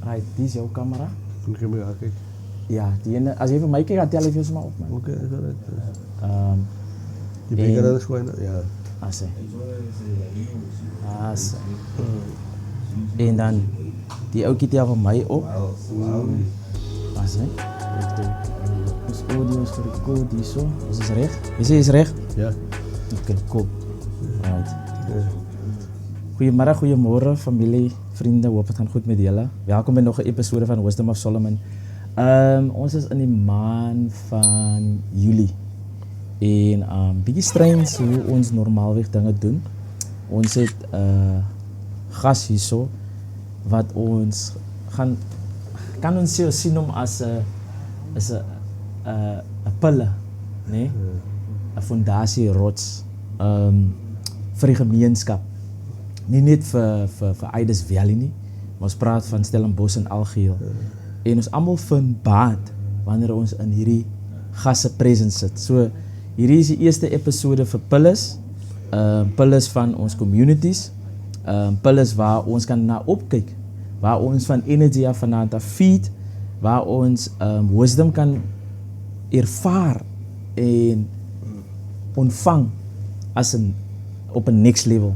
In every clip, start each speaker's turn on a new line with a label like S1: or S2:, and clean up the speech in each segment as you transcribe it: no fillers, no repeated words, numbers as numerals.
S1: Right, die is jouw camera.
S2: Kan je me kijken?
S1: Ja, die ene, als je even mij kijkt, gaat tel ik even maar op, man.
S2: Oké, is alright. Je
S1: en-
S2: bent er gewoon, ja.
S1: Ase. Ase. En dan, die oukie tel van mij op. Ase. Ons audio is gerecord hier zo. Is het recht? Is recht?
S2: Ja.
S1: Oké, cool. Alright.
S2: Ja.
S1: Goedemiddag, goedemorgen familie, vrienden, hoop het gaat goed met jullie. Welkom bij nog een episode van Wisdom of Solomon. Ons is in die maand van juli. En bietjie strange hoe ons normaalweg dingen doen. Ons het gas hierso wat ons kan ons zien om als een pille, nee? Een fondasie rots vir die gemeenskap. Nie net vir Aides Valley nie, maar ons praat van Stellenbosch en algeheel. En ons almal vind baat wanneer ons in hierdie gasse presence sit. So hierdie is die eerste episode vir pillars, pillars van ons communities, pillars waar ons kan na opkyk, waar ons van energy af vanaand af feed, waar ons wisdom kan ervaar en ontvang op een next level.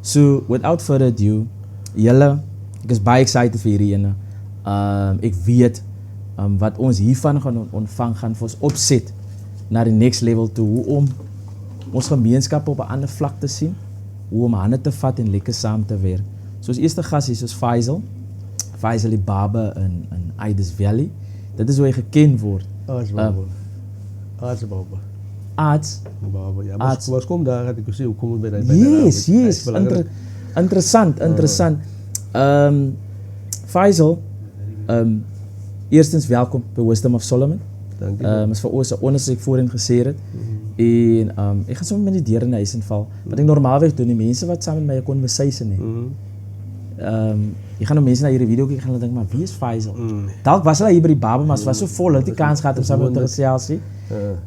S1: So, without further ado, julle, ek is baie excited vir hierdie ene. Ek weet wat ons hiervan gaan ontvang, gaan vir ons opset na die next level toe, hoe om ons gemeenskap op 'n ander vlak te sien, hoe om hande te vat en lekker saam te werk. So, ons eerste gas is Faisal die Baba in Aides Valley. Dit is hoe hy geken word.
S2: Aartsbaba.
S1: Arts.
S2: Baba, ja. Maar kom daar, had ik gezien, hoe kom je bij dat?
S1: Yes. Interessant. Faisal, eerstens welkom bij Wisdom of Solomon.
S2: Dank je.
S1: Is vir ons 'n onders ek voorheen gesê het. En ek gaan sommer met die deure in die huis inval. Wat ek normaalweg doen, die mense wat saam met my 'n conversation het. Jy gaan nou mense na hierdie video kyk en gaan hulle dink, maar wie is Faisal? Dalk was hulle hier by die Baba, maar het was so vol, het die kans gehad om saam met te gesels nie.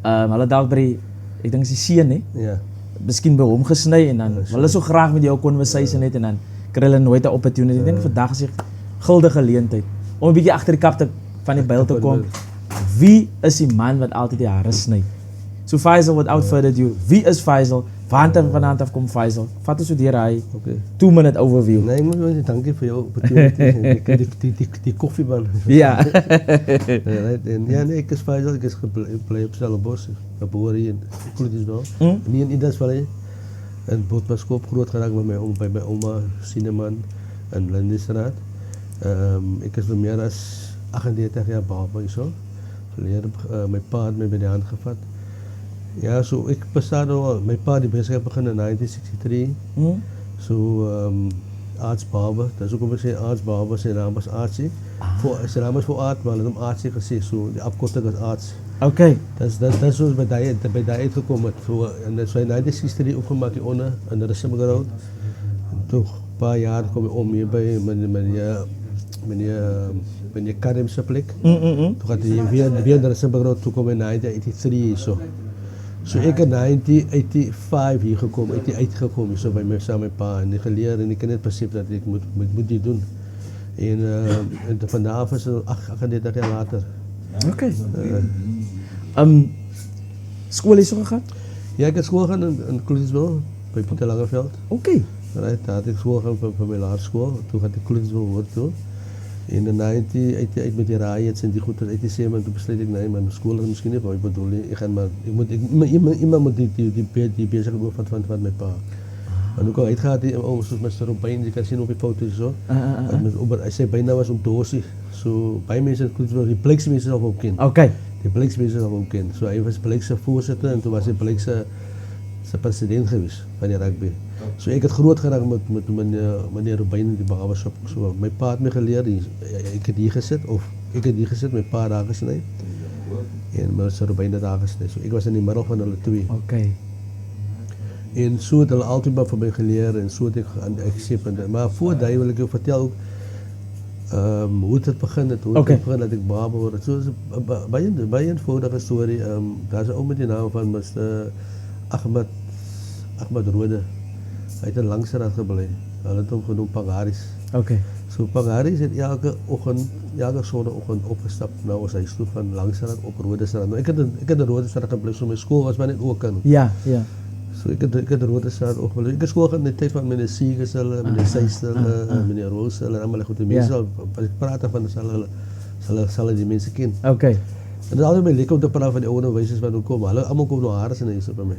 S1: Hulle dalk by die, ek dink is die seun nie.
S2: Ja.
S1: Miskien by hom gesny en dan hulle so graag met jou conversation het en dan kry hulle nooit 'n opportunity. Ek dink vandag is 'n guldige geleentheid om 'n bietjie agter die kap van die byl te kom. Wie is die man wat altyd die hare sny? So Faisal, without further ado, wie is Faisal? Vanaand af kom Faisal. Vat ons so deur hy 2-minute overview.
S2: Nee, ik moet wel danken voor jouw opportunity. die koffieban.
S1: Ja.
S2: Ja, nee, ik is Faisal, ik is gebleven op Stellenbosch. Geboren hier in Kloetisdorp. Niet in Idas Valley. En Botmaskop groot geraakt bij mijn oma Sineman en Lindenstraat. Ik is meer dan 38 jaar baba zo. Mijn pa had mij bij de hand gevat. Ja, so ik besta al, mijn pa die besigheid begin in 1963. So Aartsbaba, dat is ook om te zeggen Aartsbaba, zijn naam was Aartsie. Zijn naam is voor Aart, maar hij heeft hem Aartsie gezegd, so die afkorting is Aarts.
S1: Oké.
S2: Dat is zoals bij die uitgekomen. So, en dat is in 1963 opgemaakt onder in de Rissenbegroot. Toch een paar jaar kom ik om hier bij meneer Karimse plek. Toen gaat hij weer naar de Rissenbegroot, toen kwam in 1983 zo. So ik in 1985 hier gekomen, uitgekomen so bij mij samen met pa en ik geleerd en ik heb net besef dat ik moet dit doen. En vandaag is het 38 jaar later.
S1: Oké. School is zo gegaan?
S2: Ja, ik heb school gegaan in Kloetisdorp, bij Pieter Langeveld.
S1: Oké.
S2: Right, daar had ik school gegaan van mijn laarschool, toen had ik Kloetisdorp hoort toe. In de 1988 met die riots en die goed, 87 toen besloot ik nee, maar mijn school is misschien niet wat ik bedoel. Iemand moet die bezig worden van mijn pa. Maar ook al uitgaat die zoals Mr. Robijn, je kan zien op die foto's zo. Hij zei bijna was om doosje. Zo bij mensen die Blakes mensen zelf ook kind.
S1: Oké.
S2: Die Blakes mensen zelf ook kind. Zo hij was Blakes voorzitter en toen was hij Blakes president geweest van die rugby. So ik heb groot geraakt met meneer Robijn in die barbershop. So mijn pa had me geleerd, ik heb die gezet, mijn pa daar gesneden. En meneer Robijn daar gesneden. So ik was in die middel van hulle twee.
S1: Oké.
S2: En so het hulle altyd maar van mij geleerd en so het ek accept. Maar voor dat wil ik je vertellen ook hoe het begint, dat ik barber word. So is baie eenvoudige storie. Daar is ook met die naam van Mr. Ahmed Rode. Hij heeft een Langstraat gebleven. Hij had hem genoemd Pagaris.
S1: Oké.
S2: So Pangaris het elke sonnagoggend opgestap na ons huis toe van Langstraat op Rodestraat. Nou ek het in Rodestraat gebly, so my skool was maar net ook in.
S1: Ja.
S2: So ek het Rodestraat opgebly. Ek het skool gehad in die tyd van meneer Siegers hulle, meneer Seister, meneer Roos hulle, almal goed. Die mense as ek praat van hulle die mense ken.
S1: Okay.
S2: En dit is altyd my lekker om te praat van die onderwysers wat nou kom. Hulle almal kom nou Hares in huis by my.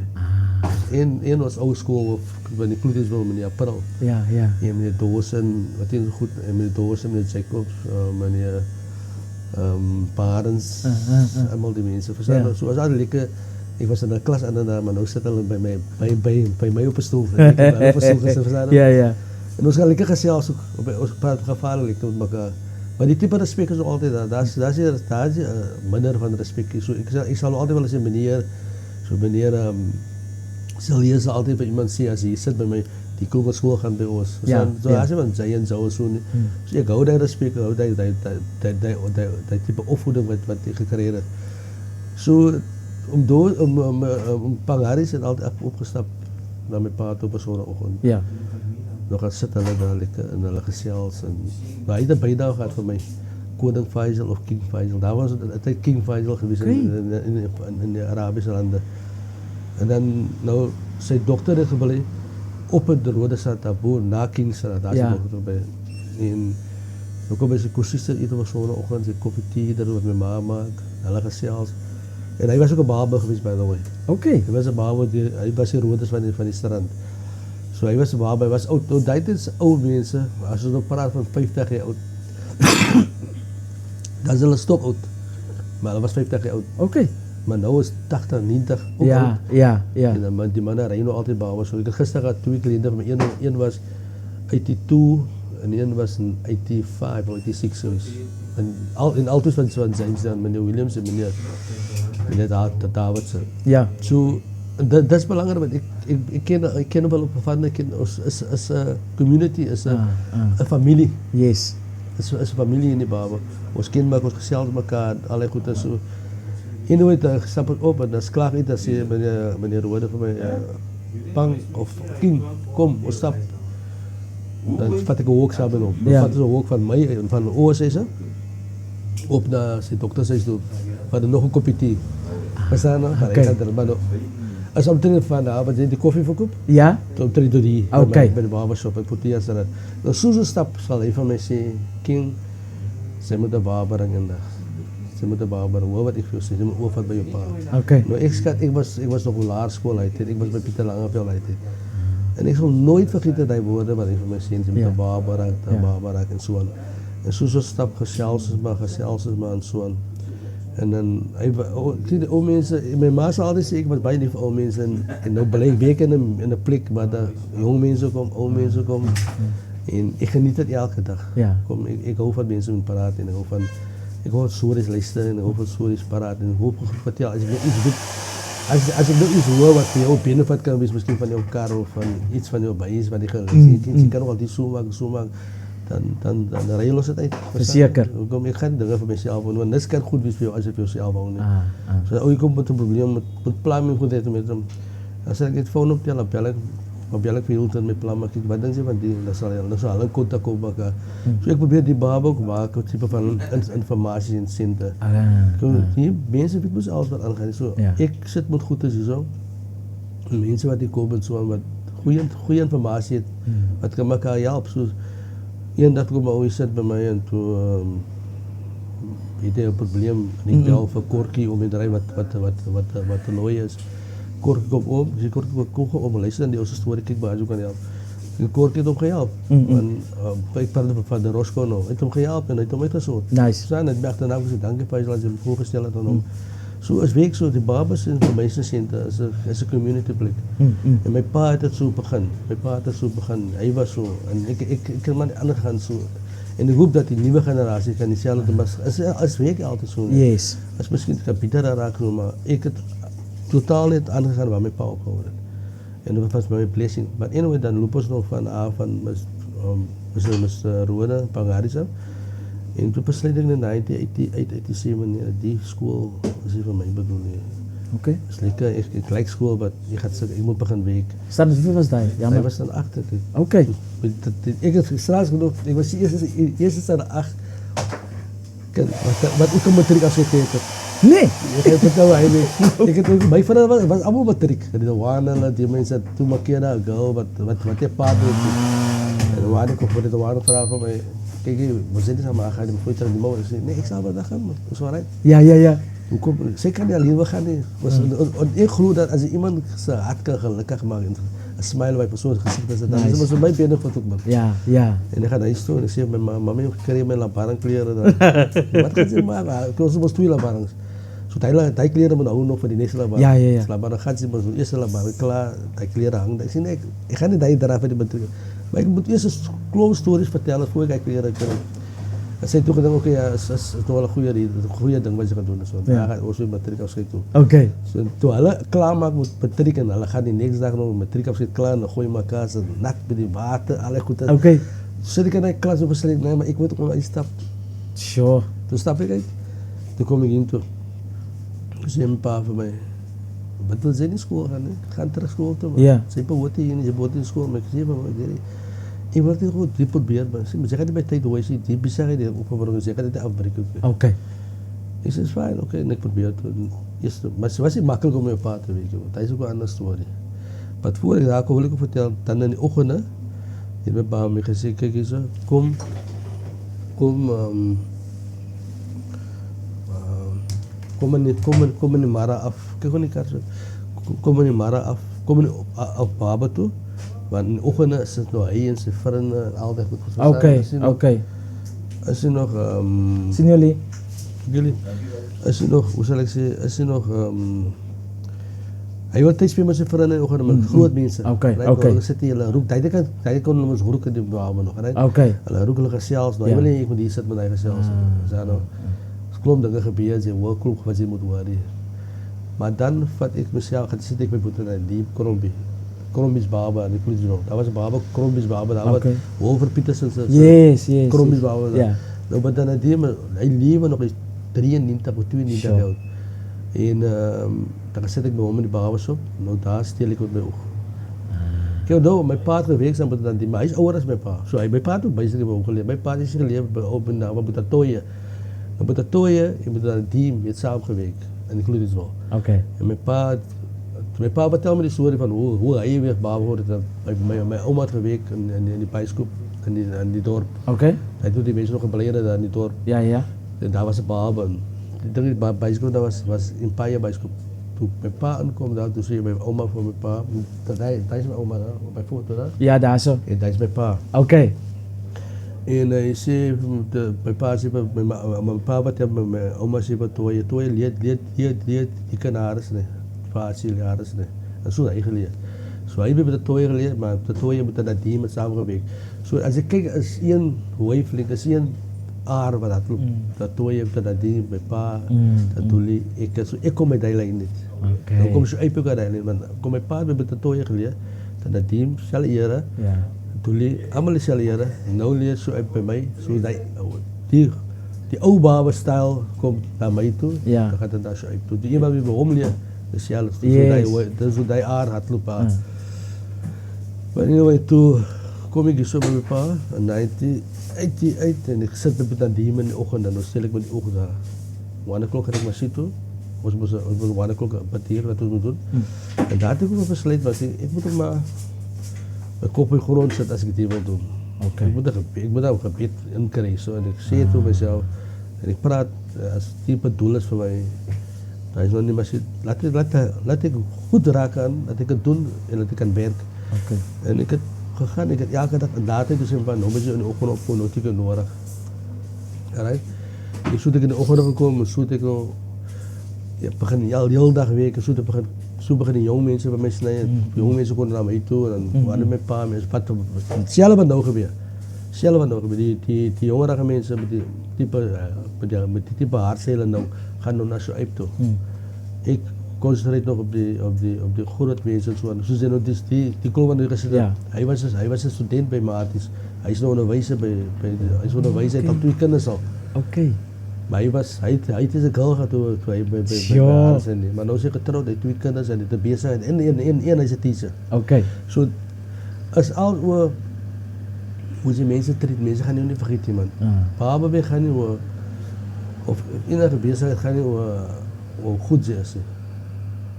S2: Een was ou skool van die Kloetiesville, meneer April.
S1: Ja.
S2: En meneer Dawson, wat is goed, en meneer Dawson, meneer Jacobs, meneer Parents, allemaal die mensen. So was altijd lekker, ik was in de klas aan en maar nou sit hulle by my op 'n stoel. Ja. En ons gaan lekker gesels ook, ons praat gevaarlik lekker met mekaar. Maar die type respect is nog altyd daar. Daar is minder van respect. So ek sal altyd wel eens 'n meneer Celia sal altyd vir iemand sê as hy sit by my die skool gaan by ons. So as jy van sy en so. So ek hou daai respek, hou daai tipe opvoeding wat ek gekry het. So om Pangaris het altyd opgestap na my pa toe op 'n sonnagoggend.
S1: Ja.
S2: Nog gaan sit hulle daar lekker in hulle gesels en hy het 'n bydrae gehad vir my Koning Faisal of King Faisal. Daar was dit King Faisal gewees in die Arabiese lande. En dan nou sy dogter het gebly op in die Rodestraat daarbo na Kingsstraat, daar is die dogter by. En nou kom by sy kursusse eet op 'n sonnagoggend, sy koffie tee daar met my ma maak, hulle gesels. En hy was ook 'n baba gewees by the way.
S1: Okay.
S2: Hy was 'n baba, hy was die Rodes van die strand. So hy was 'n baba, hy was oud, dit is ou mense, as ons nou praat van 50 jaar oud. Dan is hulle stok oud. Maar hulle was 50 jaar oud.
S1: Okay.
S2: Maar nou is 80, 90 ook
S1: oud. Ja.
S2: En dan die manne ry nou altyd babas. So ek het gister gehad 2 kliënte van my, een was 82 en een was in 85 of 86 soos. En altyd van James dan meneer Williams en meneer Davidson.
S1: Ja.
S2: So dat is belangrijk, want ik ken wel op van is 'n community, is 'n familie.
S1: Yes.
S2: Is 'n familie in die baba. Ons ken mekaar, ons gesels mekaar, allerlei goed en so. En nooit stap ek op en dan klaag ek, dan sê meneer Rode vir my Pang of King, kom, ons stap. Dan vat ek 'n walk saam met hom. Dan vat ons 'n walk van my en van OSS op na sy doktershuis toe. Vat nog 'n koppie tee. Verstaan nou? As omtrent van wat jy die koffie verkoop?
S1: Ja.
S2: Omtrent door die
S1: by
S2: de barbershop en Proteas en nou soos stap sal hy van my sê, King, sy moet 'n barber in dag. Sy moet 'n barber, hoor wat ek vir jou sê, jy moet oorvat by jou pa.
S1: Okay.
S2: Nou ek was nog op laerskool uit, ek was by Pieter Langeveld uit. En ek sal nooit vergeet dat hy woorde wat hy vir my sê, jy moet 'n barber raak en so aan. En soos stap gesels is maar en so aan. En dan ek sien die ou mense, my ma sê altyd sê ek was baie lief vir ou mense en nou bly ek week in 'n plek waar daar jong mense kom, ou mense kom en ek geniet dit elke dag.
S1: Ja.
S2: Kom ek hou van mense met praat en ek hou van stories luister en ek hou van stories praat en hoop vertel as ek iets goed as ek nou iets hoor wat vir jou benefit kan wees, miskien van jou kar of van iets van jou buis wat jy gelees het, jy kan nog altyd so maak dan ry jy los dit uit.
S1: Verseker.
S2: Kom ek gaan dinge vir myself doen want dit kan goed wees vir jou as jy vir jouself hou nie. So jy kom met 'n probleem met plan met goed het met hom. As ek dit foon op tel bel ek vir Hilton met plan maar kyk wat dink jy van die dan sal hulle kontak op mekaar. So ek probeer die baba ook maak 'n tipe van informasie en sente. Die mense weet mos alles wat aangaan. So ek sit met goed is hierso. Mense wat die kom en so wat goeie informasie het wat kan mekaar help. So eendag kom hy sit by my en toe het hy 'n probleem en ek bel vir Kortjie om te ry wat toernooi is. Kortjie kom op, sy Kortjie kom op, luister dan die ou se storie kyk baie so kan help. En Kortjie het hom gehelp. En ek praat van die Roscoe nou. Het hom gehelp en hy het hom uitgesoek.
S1: Nice.
S2: So net merk dan nou gesê dankie Faisal as jy hom voorgestel het aan hom. So as week so die babas en die meeste sente is 'n community plek. En my pa het dit so begin. Hy was so en ek kan maar ander gaan so. En ek hoop dat die nuwe generasie kan dieselfde doen. As week altyd so.
S1: Yes.
S2: As miskien kan Pieter raak nou maar ek het totaal net aangegaan waar my pa opgehou het. En dit was my blessing. But anyway dan loop ons nog van Mr. Rode Pangaris af. En toe besluit ek in 1987 die skool is nie vir my bedoel nie.
S1: Okay.
S2: Is lekker, ik lijk school, maar ik moet beginnen week.
S1: Standaard hoeveel was dat?
S2: Hij
S1: Jammer.
S2: was dan 8.
S1: Okay.
S2: Ik heb straks genoeg, ik was eerste standaard 8. Wat ik een matriek afgegeven heb.
S1: Nee.
S2: Ik heb het nou eigenlijk. Ik heb mijn vader was allemaal matriek. De wanen, die mensen toen markeerden, girl, wat je paard doet. En de wanen komt voor de wanen vragen van mij. Kijk, we zitten samen, ga je me voor die moeder zeggen, nee, ik zal maar daar gaan, man. Dat is wel right.
S1: Ja.
S2: Hoe kom zij kan niet alleen, we gaan niet. Ik geloof dat als iemand zijn hart kan gelukkig maken, een smile bij persoon gezicht is, dan is het voor mij benefit ook, man.
S1: Ja.
S2: En ik ga naar huis toe en ik zeg, mama, ik krijg mijn labarang kleren. Wat gaat ze maken? Ik was 2 labarangs. So hij kleren moet ook nog voor die eerste labarang.
S1: Ja.
S2: Labarang gaat ze maar voor de eerste labarang klaar, hij kleren hangen. Ik zeg, nee, ik ga niet daar dragen voor die matriek. Maar ik moet eerst een klote stories vertellen voor ik kleren kan. En zij toen gedacht, oké, het is toch wel een goede ding wat je gaat doen. So, ja. Hij gaat ook zo'n matriek afscheid toe.
S1: Okay.
S2: So, toen hulle klaar maakt met matriek en hulle gaan die next dag nog matriek afscheid klaar en dan gooi je elkaar ze nat met die water, alle goed.
S1: Okay.
S2: Zit ik in die klas overslecht, nee, maar ik moet ook wel iets stap.
S1: Sure.
S2: Toen stap ik uit. Toen kom ik in toe. Toen zei mijn pa van mij, wat wil zij in school gaan? Gaan terug school toe.
S1: Ja.
S2: Zij pa wordt hier, je wordt in school. Maar ik zei van mij, ik wil niet goed, die probeer. Maar ze gaat niet bij tijd, hoe is die bezig, die opgebouwd, ze gaat niet afbreken.
S1: Okay.
S2: Ik zei, is fijn, oké, en ik probeer het. Maar het was niet makkelijk om mijn pa te weten, want hij is ook een andere story. Maar voor ik daar kom, wil ik vertellen, dan in de ochtend, heeft mijn pa me gezegd, kijk eens, kom in de Mara af. Kijk gewoon die kaart. Kom in de Mara af. Kom in op Baba toe. Want in de ochtend is het nog hij en zijn vrienden en altijd goed.
S1: Okay.
S2: Als je nog...
S1: Zien jullie?
S2: Als je nog, hoe zal ik zeggen, als je nog... Hij wil tijd spelen met zijn vrienden in de ochtend, met groot mensen.
S1: Okay.
S2: Dan zit hij in een roek. Hij kon hem eens roeken die Baba nog.
S1: Okay.
S2: Hij roekelijke zelfs. Hij wil niet, ik moet hier zitten met eigen zelfs. Klom dingen gebeuren, ze wil klop wat ze moet worden. Maar dan vat ik mezelf, gaat zit ik met boeten naar die Krombi's Baba, die politie nog. Dat was een Baba, Krombi's Baba, dat was over Petersen.
S1: Yes.
S2: Krombi's Baba.
S1: Ja.
S2: Nou, maar dan die, hij leefde nog eens 93 of 92 jaar. En dan zet ik mijn om in die Baba's op, nou daar stel ik met mijn oog. Kijk nou, mijn pa had gewerkt met dan die, maar hij is ouder dan mijn pa. So, mijn pa had ook bijzonder ook geleerd. Mijn pa is geleerd op een naam, wat Tooie. Dan moet dat tooien, je moet dan een team, je hebt samengewerkt. En ik geloof het wel.
S1: Okay.
S2: En mijn pa vertelde me die story van hoe hij weer Baba hoorde. Mijn oma had gewerkt in die bijskoop, in die dorp.
S1: Okay.
S2: Hij doet die mensen nog gebeleiden daar in die dorp.
S1: Ja.
S2: En daar was een Baba. Die bijskoop, dat was in Paya bijskoop. Toen mijn pa aankwam daar, toen zie je mijn oma voor mijn pa. Daar is mijn oma daar, op mijn foto daar.
S1: Ja, daar zo.
S2: En daar is mijn pa.
S1: Okay.
S2: En hij zei, mijn pa zei, mijn pa wat hebben mijn oma zei wat tooie leert, die kan hares nee, facie hares nee. En zo hij geleerd. Zo hij heeft de tooie geleerd, maar de tooie moet dan die met samengewerkt. Zo als ik kijk, als een wavelength, als een aar wat dat loopt, dat tooie heeft dat die mijn pa, dat doe ik kom met die lijn niet.
S1: Okay.
S2: Dan kom je uit elkaar lijn, want kom mijn pa met de tooie geleerd, dat die zal eren.
S1: Ja.
S2: Toen allemaal is leren, nou leert zo uit bij mij, zo die oude Baba-stijl komt naar mij toe,
S1: Ja.
S2: dan gaat het daar zo uit toe. Die iemand wie bij hem leert, hetzelfde, zo die aard had lopen. Maar anyway, toen kom ik zo bij mijn pa, en 1988, en ik zit met dat die in de ochtend, en dan stel ik met die ogen daar. 1 o'clock had ik maar zitten, was 1 o'clock parteren, dat we moeten doen. En daar had ik ook een besluit, maar ik moet ook maar mijn kop in de grond zetten als ik die wil doen.
S1: Okay.
S2: Ik moet daar een gebed in krijgen. So. En ik zie het voor mezelf. En ik praat, als het type doel is voor mij, dan is nog niet meer laat ik goed raken aan, dat ik het doen en dat ik kan werken.
S1: Okay.
S2: En ik heb gegaan, ik heb elke dag een data gezien van, nou moet je in de ogen opkomen, nou heb ik nodig. Alright? Ik zoek ik in de ogen gekomen, zoek ik nou, begin al de hele dag werken, zo beginnen jonge mensen bij mij snijden. Jonge mensen konden naar mij toe en dan waren mijn pa mensen. Hetzelfde wat nou gebeurt. Die jongere mensen met die type hartcellen nou, gaan nou naar zo'n uit toe. Ik concentreer nog op die grote mensen. Zo zijn ook die klopt aan de gezet. Hij was een student bij Maartens. Hij is nog onderwijzer bij hij is onderwijzer, hij had 2 kinderen al.
S1: Okay.
S2: Maar hy het is 'n girl gehad toe hy by
S1: Ja.
S2: haar sin nie. Maar nou is hy getroud, hy het 2 kinders en hy het besig en een hy's 'n teacher.
S1: Okay.
S2: So is al oor hoe die mense treat, mense gaan nie vergeet nie man. Baba we gaan nie oor of enige besigheid gaan nie oor goed wees nie.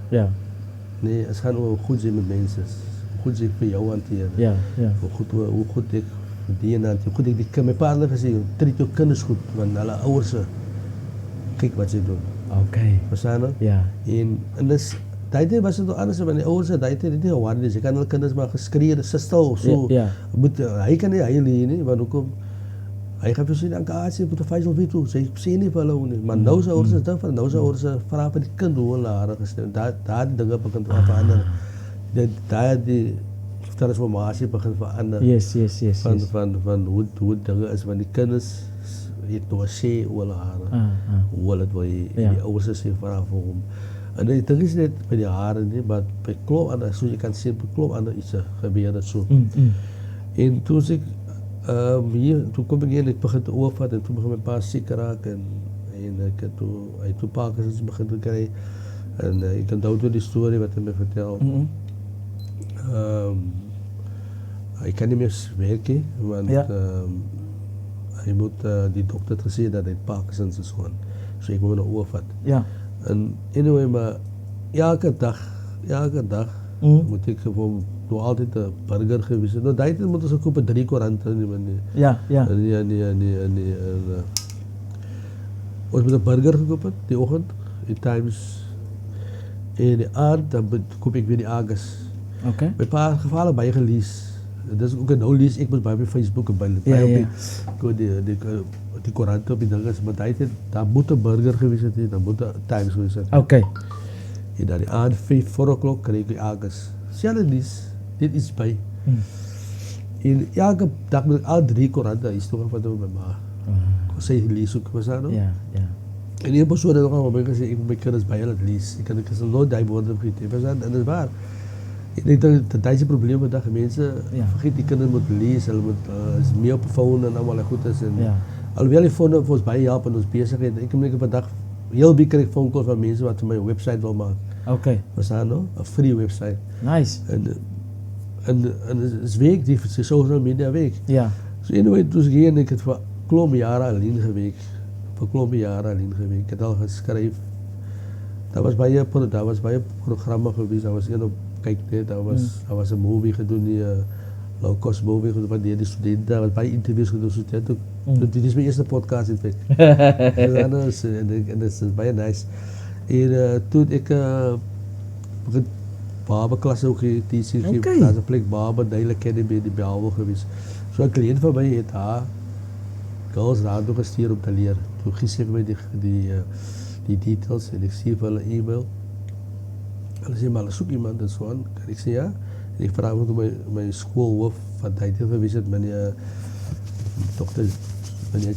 S1: Ja.
S2: Nee, het gaan oor goed zijn met mensen. Goed zijn voor jou hanteren.
S1: Ja, ja.
S2: Hoe goed ik die en dat. Hoe goed ik die mijn partner gezien. Treat je kinders goed. Want alle ouders, kijk wat ze doen.
S1: Okay.
S2: Verstaan je?
S1: Ja.
S2: En dus, die tijd was het toch anders. Want die ouders, die tijd niet geworden is. Je kan alle kinders maar geschreven, sister of zo.
S1: Ja.
S2: Hij kan niet, hij leert niet. Want ook hij gaat voorzien aan kaartje, moet er 5 of 4 toe. Ze zien niet van hoe. Maar nou zijn ouders dat van, nou zijn ouders vragen van die kind hoe later gestemd. Daar die dingen begint te veranderen. Daar die transformatie begint veranderen.
S1: Yes.
S2: Van hoe dingen is, want die kinders het door zee hoe later. Hoe het wil je, die ouders zijn vragen voor hem. En het is niet bij die haren, nie, maar bij klop aan, zoals je kan zien, bij klop aan iets gebeurt dat zo. En toen ik toen kom ik hier en ik begin te overvatten en toen begon mijn pa ziek raken en ik heb toen Parkinson's begin te krijgen en ik onthoud door die story wat hij me vertelt. Hij kan niet meer werken, want hij moet, die dokter heeft gezegd dat hij Parkinson's is gewoon. Dus ik moet hem overvatten.
S1: Ja.
S2: En anyway, maar elke dag moet ik gewoon nog altijd een burger geweest. Nou, dat moeten ze kopen 3 couranten.
S1: Ja.
S2: Ons moet een burger gekocht die ochtend, in Times. En de avond, dan koop ik weer die Argus.
S1: Okay.
S2: Bij een paar gevallen bij je gelezen. Dat is ook een nou lees, ik moet bij Facebook en bij die couranten op die dingen. Maar daar moet een burger geweest zijn, daar moet een Times geweest zijn.
S1: Okay.
S2: En dan die avond, 4 o'clock, krijg ik die Argus. Zelfde lees. Dit is bij. En elke dag moet ik al 3 couranten insturen van mijn ma. Zij lees ook, was dat nog?
S1: Ja.
S2: En die persoon heeft ook al gezegd, ik moet mijn kinders bij het lezen. Ik kan nooit die woorden vergeten. En dat is waar. Ik denk dat is het probleem met dat mensen vergeet die kinderen moeten lezen. Ze moeten meer op de phone en allemaal goed is. Alhoewel die phone voor ons bij helpen in ons bezigheid. Ik heb vandaag heel veel krijg phone calls van mensen wat mijn website wil maken.
S1: Okay.
S2: Was dat nog? Een free website.
S1: Nice.
S2: En het is week, die social media week.
S1: Ja.
S2: Dus anyway, toen ging ik het voor klompe jaren alleen geweest. Ik heb al geschreven. Dat was bij een programma geweest, dat was op kijk net, dat was een movie gedaan, die low cost movie gedaan van die studenten, dat was bij interviews gedaan studenten. Dit is mijn eerste podcast in feite. En dat is bijna nice. En toen ik Babenklasse ook geteacht, dat is een plek Baben, de hele academy die bij Alvo geweest. Zo'n cliënt van mij heeft haar girls daar nog gestuurd om te leren. Toen geef mij die details en ik stuur wel een e-mail. En ze zei, maar zoek iemand en zo aan. En ik zei ja. En ik vraag me mijn schoolhoofd van die tijd geweest, meneer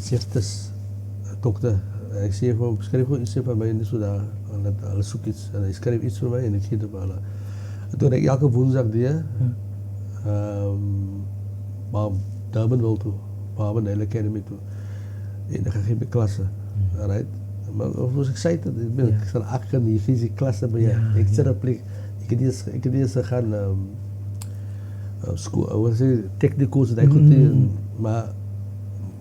S2: Cheftes, dokter. En ik zei gewoon, schrijf gewoon iets van mij en zo daar. En zoek iets. En hij schreef iets voor mij en ik geef het aan. En toen ik elke woensdag deed, maar Durban wil toe. Baben de hele academy toe. En dan ga ik mijn klasse. Alright. Maar zoals ik zei, ik sta achter die fysieke klasse bij je. Ik zit op plek. Ik heb eerst gaan school, wat zeg je, technico's, dat goed. Maar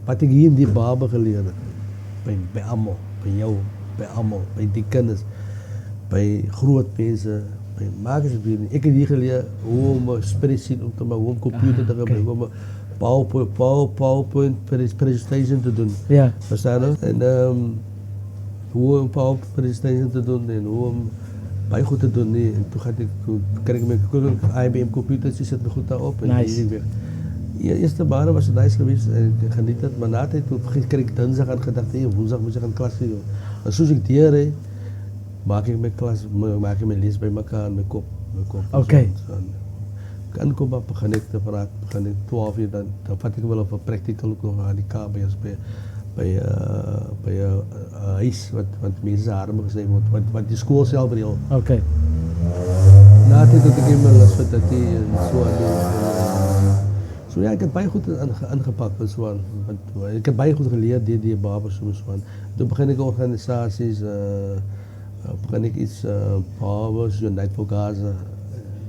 S2: wat ik hier in die Baben geleerd heb, bij allemaal, bij jou, bij allemaal, bij die kennis, bij groot mensen, bij makers. Ik heb hier geleerd hoe om een spreadsheet op te maken, hoe een computer te gebruiken, hoe PowerPoint presentation te doen.
S1: Ja.
S2: Verstaan je? En hoe een PowerPoint presentation te doen en hoe hem bij goed te doen. En toen kreeg ik mijn IBM computers, die zet me goed daarop. En
S1: nice.
S2: De eerste maanden was het nice geweest en ik geniet het. Maar na de tijd kreeg ik dinsdag aan gedacht, woensdag moet je gaan klas doen. En zoals ik deed, maak ik mijn les bij elkaar, mijn kop.
S1: Oké.
S2: Kan kom op begin ik 12 uur, dan vat ik wel op een practical ook nog aan die KBS bij huis, wat mensen armen gezegd wordt, wat die school zelf wil.
S1: Oké.
S2: Na het dat ik in mijn les van dat die en zo So ja, ek het baie goed aangepak en so aan. Ek het baie goed geleer deur die babas en so aan. Toe begin ek organisasies, begin ek iets babas, Unite for Gaza.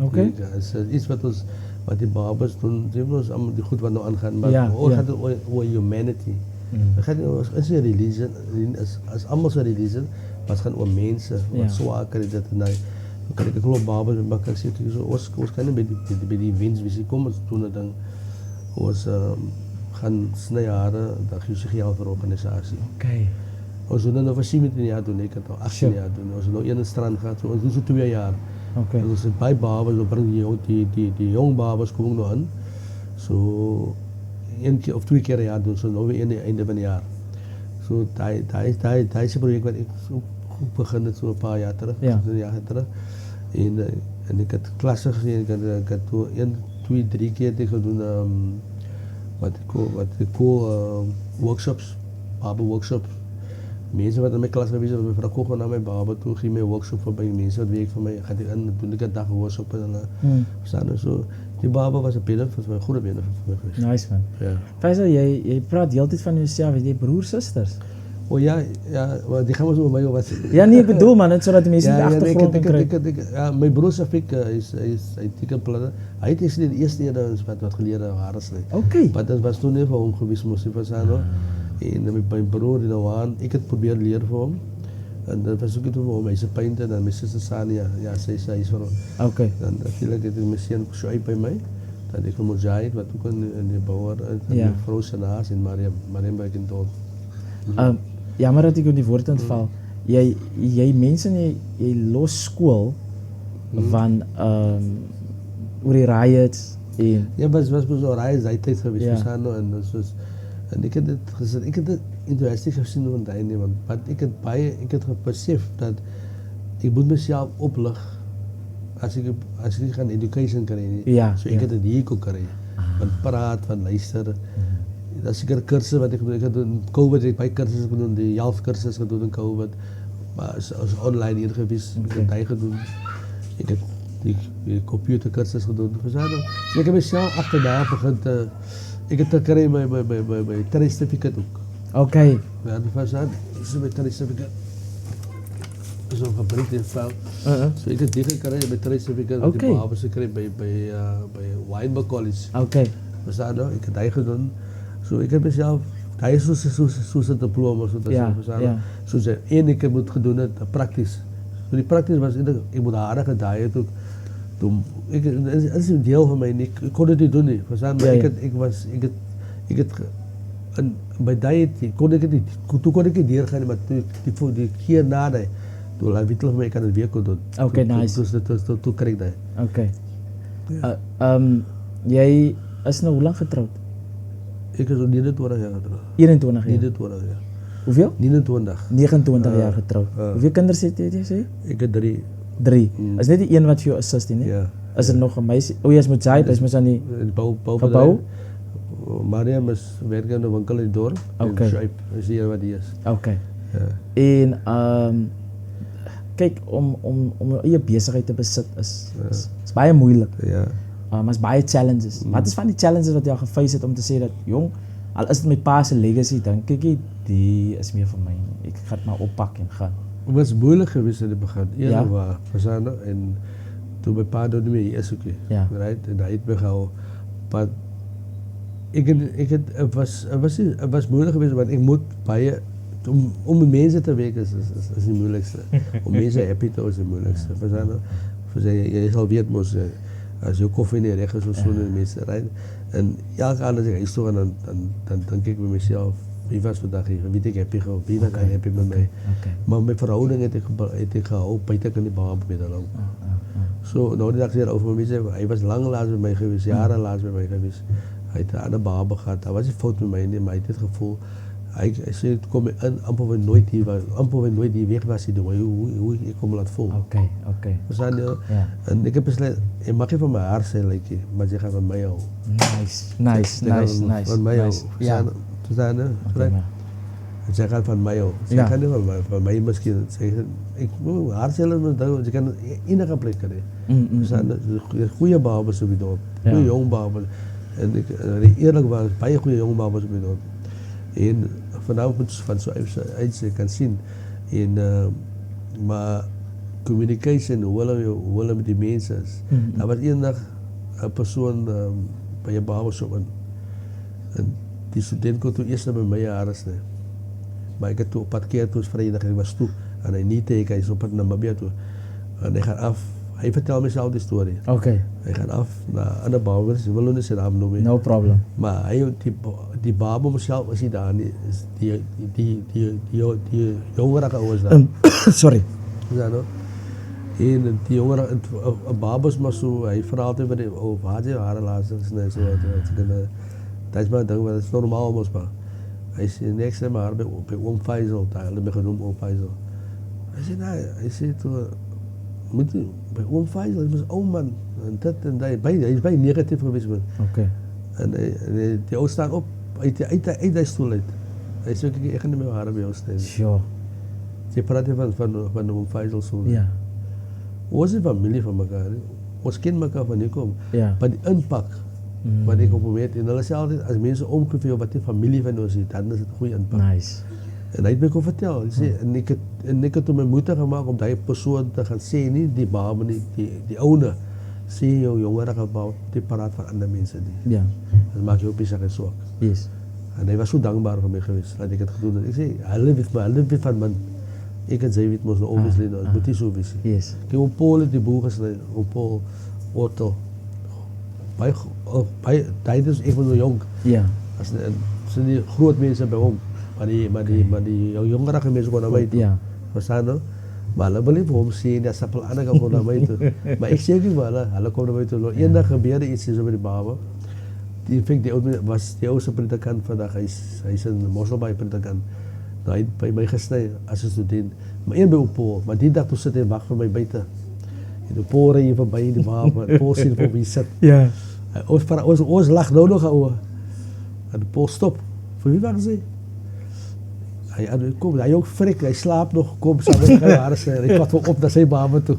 S1: Okay.
S2: Is iets wat die babas doen, die ons allemaal die goed wat nou aangaan, maar ook gaat het oor humanity. Het gaat is een religie, as allemaal zijn religie, maar het gaat oor mensen, wat zwakker is dat en dat. Dan kan ik een klop babas met elkaar zitten, so ons kan niet bij die winstvisie komen, toen het dan ons gaan snijaren, dat geeft zich geld voor de organisatie.
S1: Okay.
S2: Ons doen nou voor 17 jaar doen, ik het al 18 jaar doen. Als we nou in een strand gaan, ons doen zo 2 jaar.
S1: Okay.
S2: Dus bij babas, we brengen die jong babas komen nog aan. Zo 1 keer of 2 keer een jaar doen, zo nou weer in het einde van het jaar. Zo dat is een project wat ik ook begin het zo een paar jaar terug, een jaar terug. En ik had klassen gezien, ik had 1, 2, 3 keer tegen doen wat ik workshops, baba workshops. Mensen wat in mijn klas geweest zijn, mevrouw Koch naar mijn baba toe, ging mijn workshop voorbij. Mensen wat week van mij, gaat ik aan, toen ik een dag workshop en staan en zo. Die baba was een benefit, een goede benefit voor mij geweest.
S1: Nice man.
S2: Ja.
S1: Faisal, jy praat de hele tijd van jezelf, het jy broers, susters?
S2: Oh ja, maar die gaan we zo met mij over wat.
S1: Ja, nee, ik bedoel man, net zodat de mensen de achtergrond krijgen.
S2: Ja, mijn broer Safik hij teken plannen. Hij is de eerste jaar wat geleerd waren.
S1: Oké.
S2: Maar dat was toen even om geweest, moest ik van en mijn broer in Awaan, ik het proberen leren voor hem. En dat was ook toen voor hem, hij is een painter en mijn zuster Sania, ja, zij is voor hem.
S1: Oké.
S2: Dan natuurlijk heeft hij misschien Shoaib bij mij. Dat ik hem Mujahid, wat ook in de bouwer, en mijn vrouw Sanaas en Mariam bij kind dood.
S1: Jammer dat ik op die woord aan het val. Jy mensen, jy los school van oor die riots en...
S2: Ja, was zo'n riots tijd geweest, we zijn nou en dus... En ik heb het gezegd, ik heb het interesseerd gezien van die nemen, maar ik heb besef dat ik moet mezelf opleggen als ik gaan education krijgen.
S1: Ja.
S2: So ik heb het hier ook krijgen. Van praat, van luisteren. Als ik er cursussen wat ik doe, ik heb COVID, ik heb cursussen gedaan, die 11 cursussen gedaan in COVID, maar als online hier geweest, ik heb die gedaan. Ik heb die computercursus gedaan. Dus ik heb mezelf achterna begint te... Ik heb dat krijgen bij terroristificate ook.
S1: Oké.
S2: Ja, dat was dat. Is bij terroristificate. Zo'n fabriek in Vel. So ik heb die gekregen bij terroristificate.
S1: Oké.
S2: Die behalve ze kregen bij Weinberg College.
S1: Oké.
S2: Was dat nou? Ik heb die gedaan. So ik heb mezelf... Hij is zo'n diploma. Zo zei, één ik heb het gedaan, het praktisch. So die praktisch was, ik moet harder gedaan ook. Dat is een deel van mij. Ik kon het niet doen. Maar bij die kon ik het niet. Toen kon ik het neergaan, maar die keer na dat, toen hij weet van mij kan het weer doen.
S1: Oké, nice.
S2: Toen kreeg ik dat.
S1: Oké. Jij is nou hoe lang getrouwd?
S2: Ik is 29 jaar getrouwd.
S1: 21 jaar?
S2: 29 jaar.
S1: Hoeveel?
S2: 29.
S1: 29 jaar getrouwd. Hoeveel kinderen zit je?
S2: Ik heb 3.
S1: 3. Is dit die een wat voor jou assist nie?
S2: Ja.
S1: Is er nog een meisje? Oh, jy is met Zaid, is met aan die
S2: bouw. Mariam is werk in de winkel in het dorp.
S1: Oké.
S2: Shaib is hier wat die is.
S1: Oké.
S2: Ja.
S1: En kijk, om je bezigheid te bezitten is baie moeilijk.
S2: Ja.
S1: Maar is baie challenges. Wat is van die challenges wat jy al gefeest het om te sê dat, jong, al is het mijn pa's legacy, dan kijk je, die is meer van mij. Ik ga het maar oppakken en gaan.
S2: Het was moeilijk geweest in het begin. Eerder waar, en toen mijn pa dood niet meer is ook.
S1: Ja.
S2: Right? En hij heeft me gehouden. Maar het was moeilijk geweest, want ik moet bij je, om met mensen te werken is het moeilijkste. Om mensen happy te houden is het moeilijkste. Je zal weten, als je koffie niet recht is of zo, mensen rijden. En elke keer als ik huis toe ga, dan kijk ik bij mezelf. Wie was vandaag hier? Wie ik happy gehad? Wie was happy met mij? Maar mijn verhouding heb ik gehouden, buiten kan die baan met dan ook. Zo, nou die dag weer over me zei, hij was lang laatst bij mij geweest, jaren laatst bij mij geweest. Hij had aan de baan gehad, hij was niet fout met mij, maar hij had het gevoel. Hij zei, het komt in, amper nooit die weg was, hoe ik kom laat voelen.
S1: Oké.
S2: En ik heb besloten, je mag je van mijn haar zijn, maar je gaat van mij houden.
S1: Nice.
S2: Van mij houden.
S1: Ja.
S2: Zij gaat van mij ook. Zij gaat niet van mij misschien zeggen. Ik moet haar zelf, je kan enige plek krijgen. We zijn goede babes op je dorp. Goede jong babes. En eerlijk waar, baie goeie jong babas op die dorp. En vanavond van so uit kan sien. En maar communication, hoe hulle met die mense is. Daar was eendag 'n persoon by 'n babashop en die student kon toe eers by my jaares nie. Maar ek het toe op pad keer toe Vrydag ek was toe en hy nie teken, hy is op pad na Namibia toe. En hy gaan af, hy vertel myself die storie.
S1: Okay.
S2: Hy gaan af na ander babers, ek wil nie sy naam noem nie.
S1: No problem.
S2: Maar hy die baba homself is nie daar nie, is die jongere ouers daar.
S1: Sorry.
S2: Ja, no? En die jongere, 'n babas maar so, hy vra altyd vir waar jy hare laas is, nee, so dat is maar ding, wat is normaal mos maar. Hy sê niks maar by oom Faisal, daar hulle my genoem oom Faisal. Hy sê nee, hy sê toe moet jy by oom Faisal, hy was ou man en dit en hy is baie negatief gewees man.
S1: Okay.
S2: En die ou staan op uit die stoel uit. Hy sê ek gaan nie my hare by jou sny.
S1: Sure.
S2: Jy praat van oom Faisal so.
S1: Ja.
S2: Ons is familie van mekaar. Ons ken mekaar van hier kom.
S1: Ja.
S2: Maar die impak wat ek op weet, en hulle sê altyd, as mense omgee vir jou wat die familie van ons is, dan is dit 'n goeie impak.
S1: Nice.
S2: En hy het my kon vertel, hy sê, en ek het hom my moeder gemaak om daai persoon te gaan sê, nie die baba nie, die oude, sê jou jongere gebouw, die paraat van ander mense nie.
S1: Ja.
S2: Dat maak jou pisig en swak.
S1: Yes.
S2: En hy was so dankbaar vir my geweest, dat ek het gedoen. Ek sê, hulle weet van man, ek en sy weet mos nou, obviously, nou, het moet nie so wees.
S1: Yes.
S2: Kijk, op Paul het die boel gesnij, op Paul, Otto, tijdens ek was nog jong,
S1: Ja.
S2: as zijn die groot mensen bij hom, maar die jongere mensen kon naar mij toe.
S1: Ja.
S2: Verstaan nou? Maar hulle wil nie vir hom sê, die sappel ander kan kom naar mij toe. Maar ek sê ook nie vir hulle kom naar mij toe. Eendag gebeurde iets so met die baba. Die was die oudste predikant vandag, hy is een moslimbaai predikant. Nou, hy het by my gesny as 'n student. Maar een by Paul, maar die dag toe sit hy en wag vir my buite. En die Paul ry verby in die baba, Paul sien vir my sit.
S1: Ja.
S2: Ons lag nou nog ouwe. En Paul stop. Vir wie wag sy? Hy kom, hy ook frik, hy slaap nog, kom saam met my hare sy, hy vat op na sy baba toe.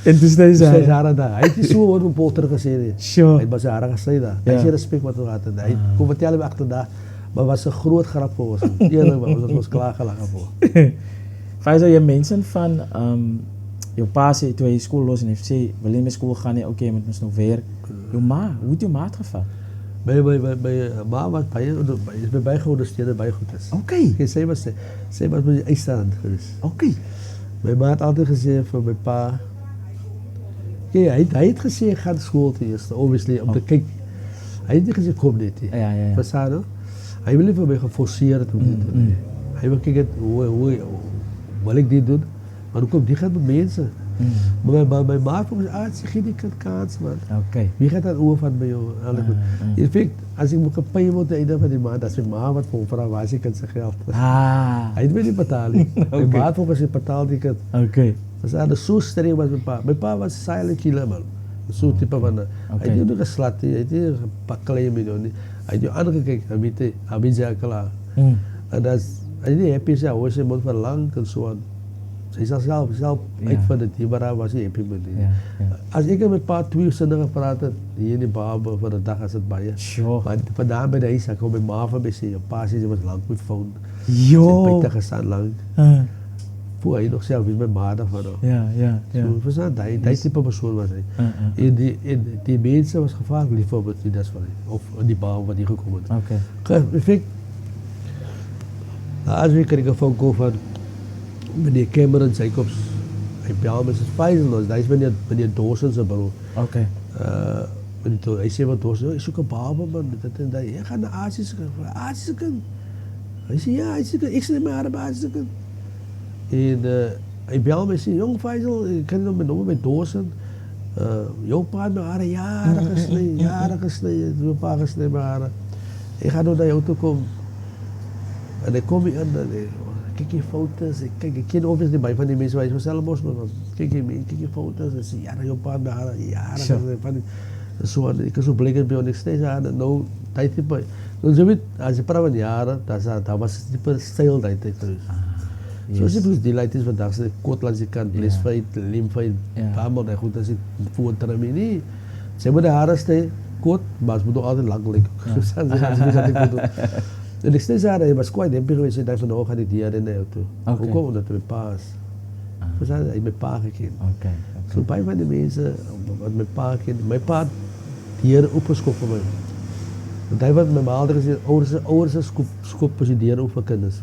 S1: En toe sê
S2: Sy hare daar. Hy het nie so oor op Paul teruggesê nie.
S1: Sure.
S2: Hy het maar sy hare gesê daar. Hy sê respek wat hy gehad het. Hy kom vertel my agter daar, maar was 'n groot grap vir ons. Eerlik was ons was klaar gelag voor.
S1: Faisal, jy mention van jou pa sê toe hy skool los en hy sê wil jy nie meer skool gaan nie, okay, jy moet mos nog werk. Jou ma, hoe het jou ma het gevat?
S2: By ma was baie geondersteun baie goed is.
S1: Okay.
S2: Sy was met die uitstand gewees.
S1: Okay.
S2: My ma het altyd gesê vir my pa, hy het gesê gaan skool toe eers, obviously om te kyk. Hy het nie gesê kom net nie.
S1: Ja.
S2: Verstaan nou? Hy wil nie vir my geforseer het om dit te doen. Hy wil kyk hoe wil ek dit doen? Maar hoe kom die gaat met mense? Maar my ma volgens sy gee die kind kans man.
S1: Okay.
S2: Wie gaat dat oor van by jou? In fact, as ek moet gepay word aan die einde van die maand, as my ma wat vir hom vra waar sy kind sy geld. Hy het my nie betaal nie. My ma het volgens sy betaal die kind.
S1: Okay.
S2: Dat so streng was my pa. My pa was silent killer man. So tipe van, hy het nie geslat nie, hy het nie gepaklei met jou nie. Hy het jou aangekyk, hy het sy klaar. En dat hy het nie happy sy, hoe sy mond verlang en so aan. Sy sal self uitvind het, maar was nie happy met nie. As ek met pa 2 sinne gepraat het, hier in die baba vir 'n dag as dit baie.
S1: Sure.
S2: Maar vandaan by die huis, ek kom my ma van my sê, jou pa sê, sy was lang met phone.
S1: Jo.
S2: Sy het buite gestaan lang. Voor hy nog self, is my ma daarvan.
S1: Ja.
S2: So, verstaan, die type persoon was hy. En die mense was gevaarlik lief vir die das van hy, of die baba wat hier gekom het.
S1: Okay.
S2: In fact, laas week kreeg ek 'n phone call van meneer Cameron Jacobs. Hy bel my, sy Faisal, hy is meneer Dawson se bro.
S1: Okay.
S2: Hy sê wat Dawson, hy soek 'n baba man, dit en dat. Ek gaan na Asiese kind. Hy sê ja, ek sê my hare by Asiese kind. En hy bel my, sê, jong Faisal, ek ken nou my nommer by Dawson. Jou pa het my hare jare gesny, jou pa gesny my hare. Ek gaan nou na jou toe kom. En ek kom hier in, en kyk die foto's, ek ken obviously baie van die mense waar hy so Stellenbosch was. Kyk die foto's, en sê, ja, jou pa het my hare jare gesny, van die, so, ek is so blikend by ons, ek steeds aan, nou, die type, nou, so weet, as jy praat van jare, daar was type stijl die tyd geweest. So as jy die leid is vandag, sy Kotlandse kant, Blesfeit, Limfeit, allemaal die goed, as jy voortremen, nie. Sy moet die hare stij, kort, maar het moet ook altijd lang liggen. En ik steeds zei, hij was kwijt, heb je geweest, hij van de gaat ik die in de auto. Hoe komt omdat het met pa is? We zeiden, hij met pa gekend. Zo bij van de mensen, wat met pa gekend, mijn pa dieren opgeschopt voor mij. Want hij was met mijn ouders gezegd, ouders schoppen ze dieren op voor kinderen.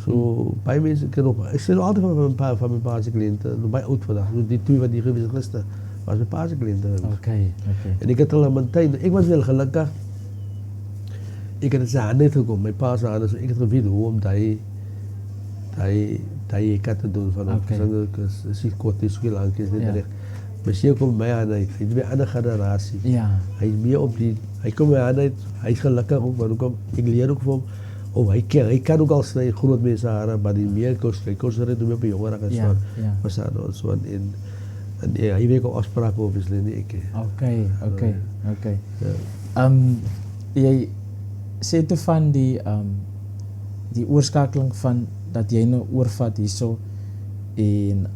S2: Zo bij mensen, ik zei altijd van mijn pa's cliënten, nog bij oud vandaag, die twee wat die geweest christen, was mijn pa's cliënten. En ik had al aan mijn tijd, ik was wel gelukkig. Ik had het zijn net gekomen, mijn pa zei aan, ik had geweten hoe om dat je kan te doen van als ik kort is, heel lang is, niet recht. Misschien komt mij aan uit, hij is bij een andere generatie. Hij is meer op die, hij komt mij aan uit, hij is gelukkig ook, maar ik leer ook van hem, hij kan ook al snel groot mensen halen, maar die meer kost, hij kost er niet meer op jongeren gaan staan. En hij weet ook afspraken over zijn ik.
S1: Oké. Jy sê toe van die oorskakeling van dat jy nou oorvat hierso en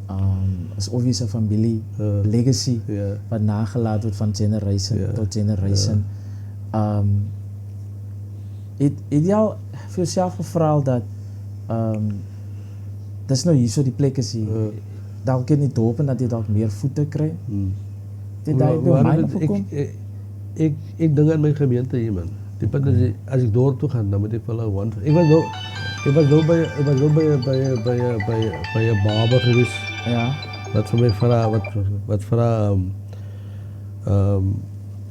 S1: is obvious 'n familie legacy wat nagelaat word van generation tot generation. Het jy al vir jouself gevra dat dis nou hierso die plek is hier. Dalk in die dorp en dat jy dalk meer voete kry. Dit daai by my opkom.
S2: Ik denk aan mijn gemeente hier, man. Die punt is, als ik door toe ga, dan moet ik wel een want. Ik was wel bij een baba geweest.
S1: Ja.
S2: Wat voor mij vraag,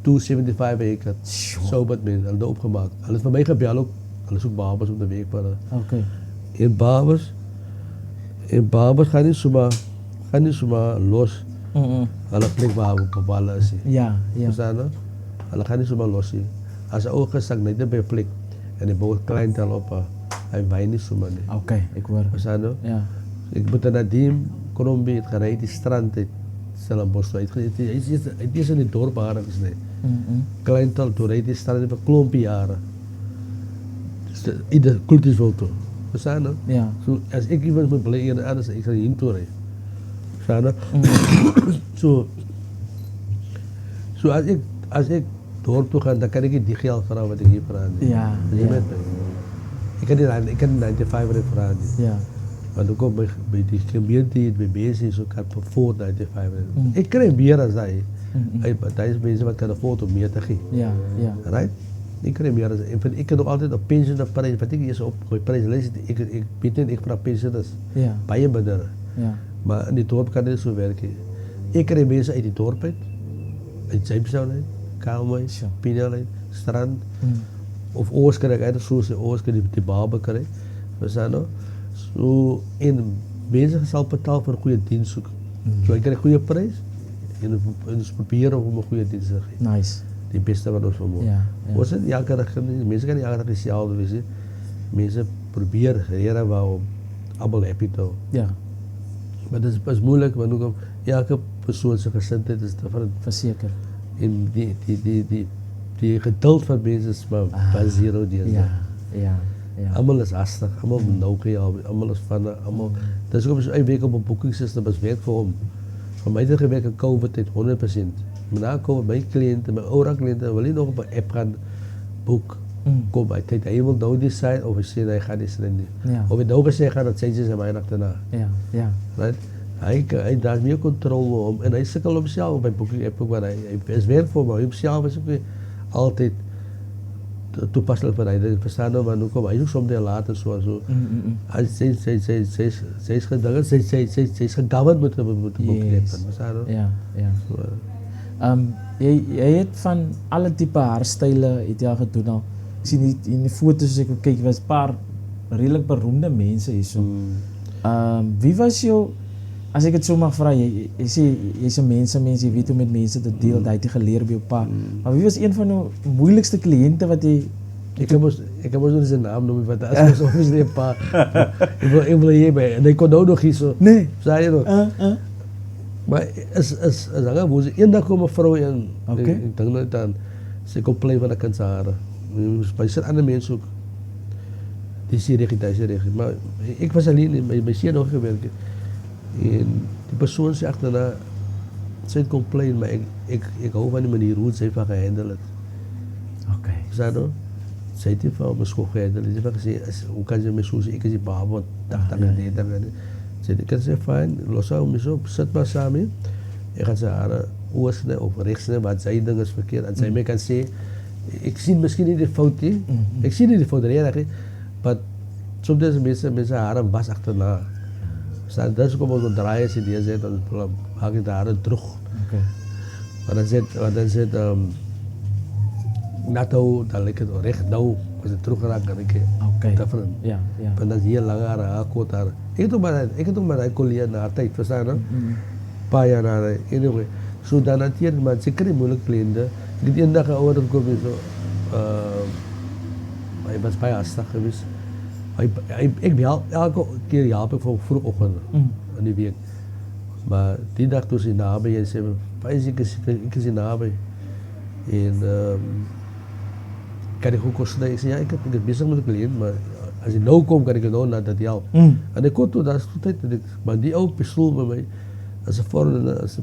S2: 275 week had. Zo wat mensen, al opgemaakt. Alles van mij gebeld ook, alles ook babas op de week. In babas ga niet zomaar los. Alle plek waar we bepalen is.
S1: Ja.
S2: Alle gaan niet zomaar los. Als hij ook gezegd niet bij plek en hij bouwt klein tel op, hij wijnt niet zomaar.
S1: Oké, ik hoor.
S2: Ja. Ik moet naar die Colombie, het gereed die strand uit Stellenbosch. Het is in het dorp ergens. Klein tel, toen reed die strand in een klompje jaren. Ieder kult is wel toe.
S1: Ja.
S2: Als ik iemand moet blijven en anders, ik ga niet toe rijden. Zo als ik door toe ga, dan kan ik niet die geld vragen wat ik hier vraag.
S1: Ja.
S2: Ik kan niet 95 vragen.
S1: Ja.
S2: Maar dan komt bij die community bij bezig, zo kan ik voor 95. Ik krijg meer dan zij. Dat is mensen wat kan afford om meer te geven.
S1: Ja.
S2: Right? Ik krijg meer dan zij. Ik kan nog altijd op pensioen of prijs, wat ik eerst op mijn prijs lees, ik weet niet, ik vraag pensioeners.
S1: Ja.
S2: Bij je bedrijf.
S1: Ja.
S2: Maar in die dorp kan dit zo werken. Ik krijg mensen uit die dorp uit Zeepzout, Kalmai, Pinelijn, Strand. Of oors krijg ik uit de soos, oors krijg die baben krijg. We zijn nou. Zo in mensen zal betalen voor een goede dienst zoeken. Zo ik krijg een goede prijs. En ze proberen om een goede dienst te geven.
S1: Nice.
S2: Die beste wat ons vermogen. Was het? Ja, mensen kan niet elke dag hetzelfde wezen. Mensen proberen leren waarom allemaal happy te houden.
S1: Ja.
S2: Maar dat is moeilijk, want ook elke persoon zijn gezindheid is different.
S1: Verzeker.
S2: En die geduld van mensen is maar bij zero die
S1: Ja.
S2: Allemaal is lastig, allemaal nauwkeurig, allemaal is van, allemaal. Dat is ook een week op een boekingssysteem, dat is werk voor hem. Voor mij is gewerkt in COVID 100%. Maar na COVID, mijn cliënten, mijn ORA-cliënten, wil je nog op een app gaan boek. Kom bij tijd, hij wil nou die zijn, of hij gaat die zijn niet. Of hij nou gezegd gaat, dat zijn ze zijn mij achterna.
S1: Ja.
S2: Right? Hij daar meer controle om en hij sukkelt op zichzelf bij booking app ook, maar hij is werk voor mij, hemzelf is ook weer altijd toepasselijk voor hij verstaan nou, maar nu kom hij ook soms heel laat en zo. Zij is gedangerd, zij is gegaverd met de booking app, verstaan nou?
S1: Ja. Jy het van alle type haarstyle het jy al gedoen al. Ek sien in die foto's as ek kyk, was 'n paar redelik beroemde mense hierso. Wie was jou, as ek dit so mag vra, jy sê jy's 'n mens, jy weet hoe met mense te deel, jy het geleer by jou pa. Maar wie was een van jou moeilikste kliënte wat jy
S2: Ik heb ook nog zijn naam noemen, want dat is obviously een paar. Ik wil hierbij. En ik kon ook nog iets zo.
S1: Nee.
S2: Zei je nog? Maar is hangen hoe ze één dag komen vrouw en ik denk dat dan ze komt play van de kansaren. Maar er zijn andere mensen ook. Die zie je maar ik was alleen in mijn zeer nog gewerkt. En die persoon zegt daarna, sy het complain, maar ek hou van die manier hoe sy van gehandel het.
S1: Okay.
S2: Verstaan nou? Sy het nie van my skool gehandel, sy het van gesê, hoe kan jy my so sê, ek is die baba, wat dag en dit en dit. Sy het, ek kan sê, fijn, los haar om my so, sit maar saam hier, ek gaan sy hare oorsne of rechtsne, wat sy ding is verkeerd, en sy my kan sê, ek sien miskien nie die fout nie, ek sien nie die fout nie, maar soms mense hare was achterna. Verstaan, dis kom ons draai as jy deze, dan maak ek die hare terug.
S1: Okay.
S2: Want dan zit NATO, dan lijkt het recht nou, als het teruggeraakt, dan lijkt het different.
S1: Ja.
S2: Want dat is heel lang haar, kort haar. Ik heb ook maar een collega na haar tijd, verstaan je? Een paar jaar na haar, anyway. Zo dan hanteer ik, maar zeker niet moeilijk kliënten. Ik heb een dag ouder gekomen, zo. Hij was bij haar stag geweest. Elke keer help ik voor vroegochtend, in die week. Maar die dag toen ze nabij en zei, ik is hier nabij. En kan ik ook kosten? Ik zei, ja, ik heb bezig met de cliënt, maar als je nou komt, kan ik je nou naar dat helpen. En ik kon toen, dat is toen tijd, maar die oude pistool bij mij, als een